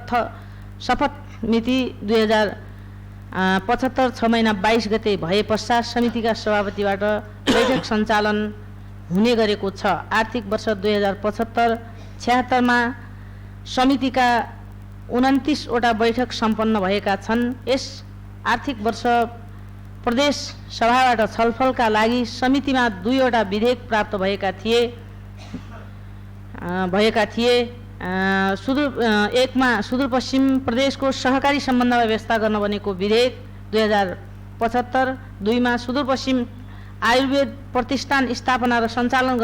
शपथ मिति 2075 6 महिना 22 गते भए पश्चात समितिका सभापतिबाट बैठक सञ्चालन हुने गरेको छ। आर्थिक वर्ष 2075-76 मा समितिका 29 वटा बैठक सम्पन्न भएका छन्। यस आर्थिक वर्ष प्रदेश सभाबाट छलफलका लागि समितिमा 2 वटा विधेयक प्राप्त भएका थिए। एक मा सुदूरपश्चिम प्रदेशको सहकारी सम्बन्धमा व्यवस्था गर्न बनेको विधेयक 2075 2 सुदूरपश्चिम आयुर्वेद प्रतिष्ठान स्थापना र सञ्चालन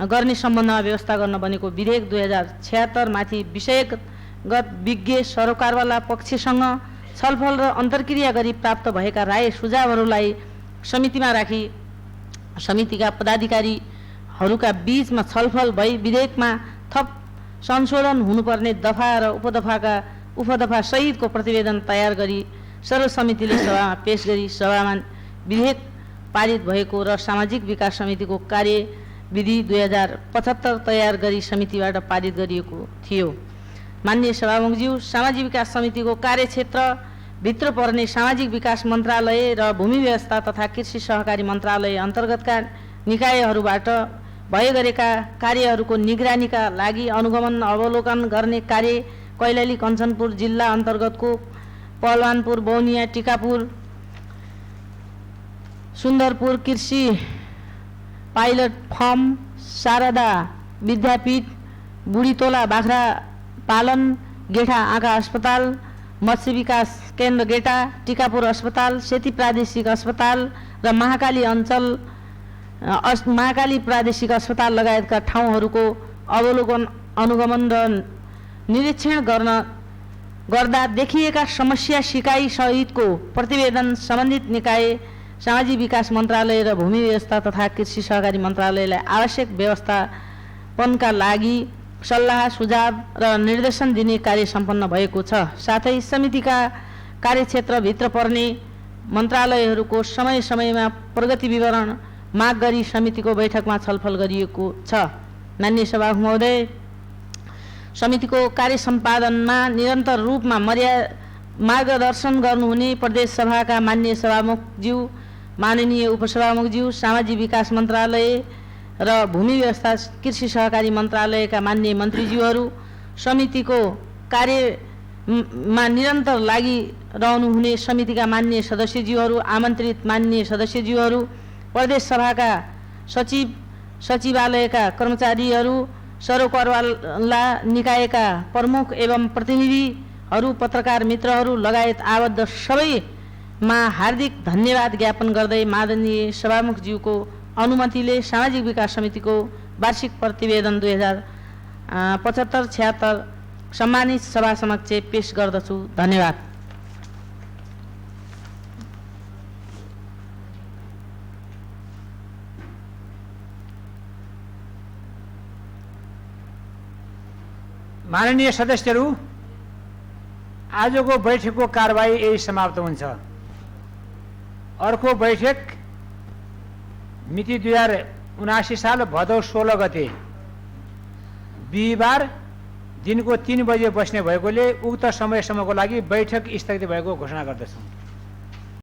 गर्ने सम्बन्धमा व्यवस्था गर्न बनेको विधेयक 2076 माथि विषयगत विज्ञ सरोकारवाला पक्षसँग छलफल र अन्तर्क्रिया गरी प्राप्त भएका राय सुझावहरूलाई समितिमा राखी समितिका पदाधिकारीहरूका बीचमा छलफल भई विधेयकमा थप संशोधन हुनुपर्ने दफा र उपदफा सहितको प्रतिवेदन तयार गरी सर्वसमितिले सभामा पेश गरी सभामा विधेयक पारित भएको र सामाजिक विकास समितिको कार्यविधि 2075 तयार गरी समितिबाट पारित गरिएको थियो। माननीय सभामुखज्यू, सामाजिक विकास समितिको कार्यक्षेत्र भित्र पर्ने सामाजिक विकास मन्त्रालय र भूमि व्यवस्था तथा कृषि सहकारी मन्त्रालय अन्तर्गतका निकायहरूबाट भए गरेका कार्यहरूको निगरानीका लागि अनुगमन अवलोकन गर्ने कार्य कैलाली कञ्चनपुर जिल्ला अन्तर्गतको पहलवानपुर, बौनिया, टिकापुर, सुन्दरपुर कृषि पाइलट फर्म, शारदा विद्यापीठ, बुढीतोला बाख्रा पालन, गेठा आँखा अस्पताल, मत्स्य विकास केन्द्र गेटा, टिकापुर अस्पताल, सेती प्रादेशिक अस्पताल र महाकाली प्रादेशिक अस्पताल लगायतका ठाउँहरूको अवलोकन, अनुगमन र निरीक्षण गर्दा देखिएका समस्या सिकाइ सहितको प्रतिवेदन सम्बन्धित निकाय सामाजिक विकास मन्त्रालय र भूमि व्यवस्था तथा कृषि सहकारी मन्त्रालयलाई आवश्यक व्यवस्थापनका लागि सल्लाह सुझाव र निर्देशन दिने कार्य सम्पन्न भएको छ। साथै समितिका कार्यक्षेत्रभित्र पर्ने मन्त्रालयहरूको समय समयमा प्रगति विवरण माग गरी समितिको बैठकमा छलफल गरिएको छ। माननीय सभामुख महोदय, समितिको कार्य सम्पादनमा निरन्तर रूपमा मार्गदर्शन गर्नुहुने प्रदेश सभाका माननीय सभामुखज्यू, माननीय उपसभामुखज्यू, सामाजिक विकास मन्त्रालय र भूमि व्यवस्था कृषि सहकारी मन्त्रालयका माननीय मन्त्रीज्यूहरू, समितिको कार्यमा निरन्तर लागिरहनुहुने समितिका माननीय सदस्यज्यूहरू, आमन्त्रित माननीय सदस्यज्यूहरू, प्रदेश सभाका सचिव, सचिवालयका कर्मचारीहरू, सरोकारवाला निकायका प्रमुख एवं प्रतिनिधिहरू, पत्रकार मित्रहरू लगायत आबद्ध सबैमा हार्दिक धन्यवाद ज्ञापन गर्दै माननीय सभामुखज्यूको अनुमतिले सामाजिक विकास समितिको वार्षिक प्रतिवेदन 2075-76 सम्मानित सभा समक्ष पेश गर्दछु। धन्यवाद। माननीय सदस्यहरू, आजको बैठकको कारबाही यही समाप्त हुन्छ। अर्को बैठक मिति 2079 साल भदौ 16 गते बिहिबार दिनको 3 बजे बस्ने भएकोले उक्त समयसम्मको लागि बैठक स्थगित भएको घोषणा गर्दछौँ।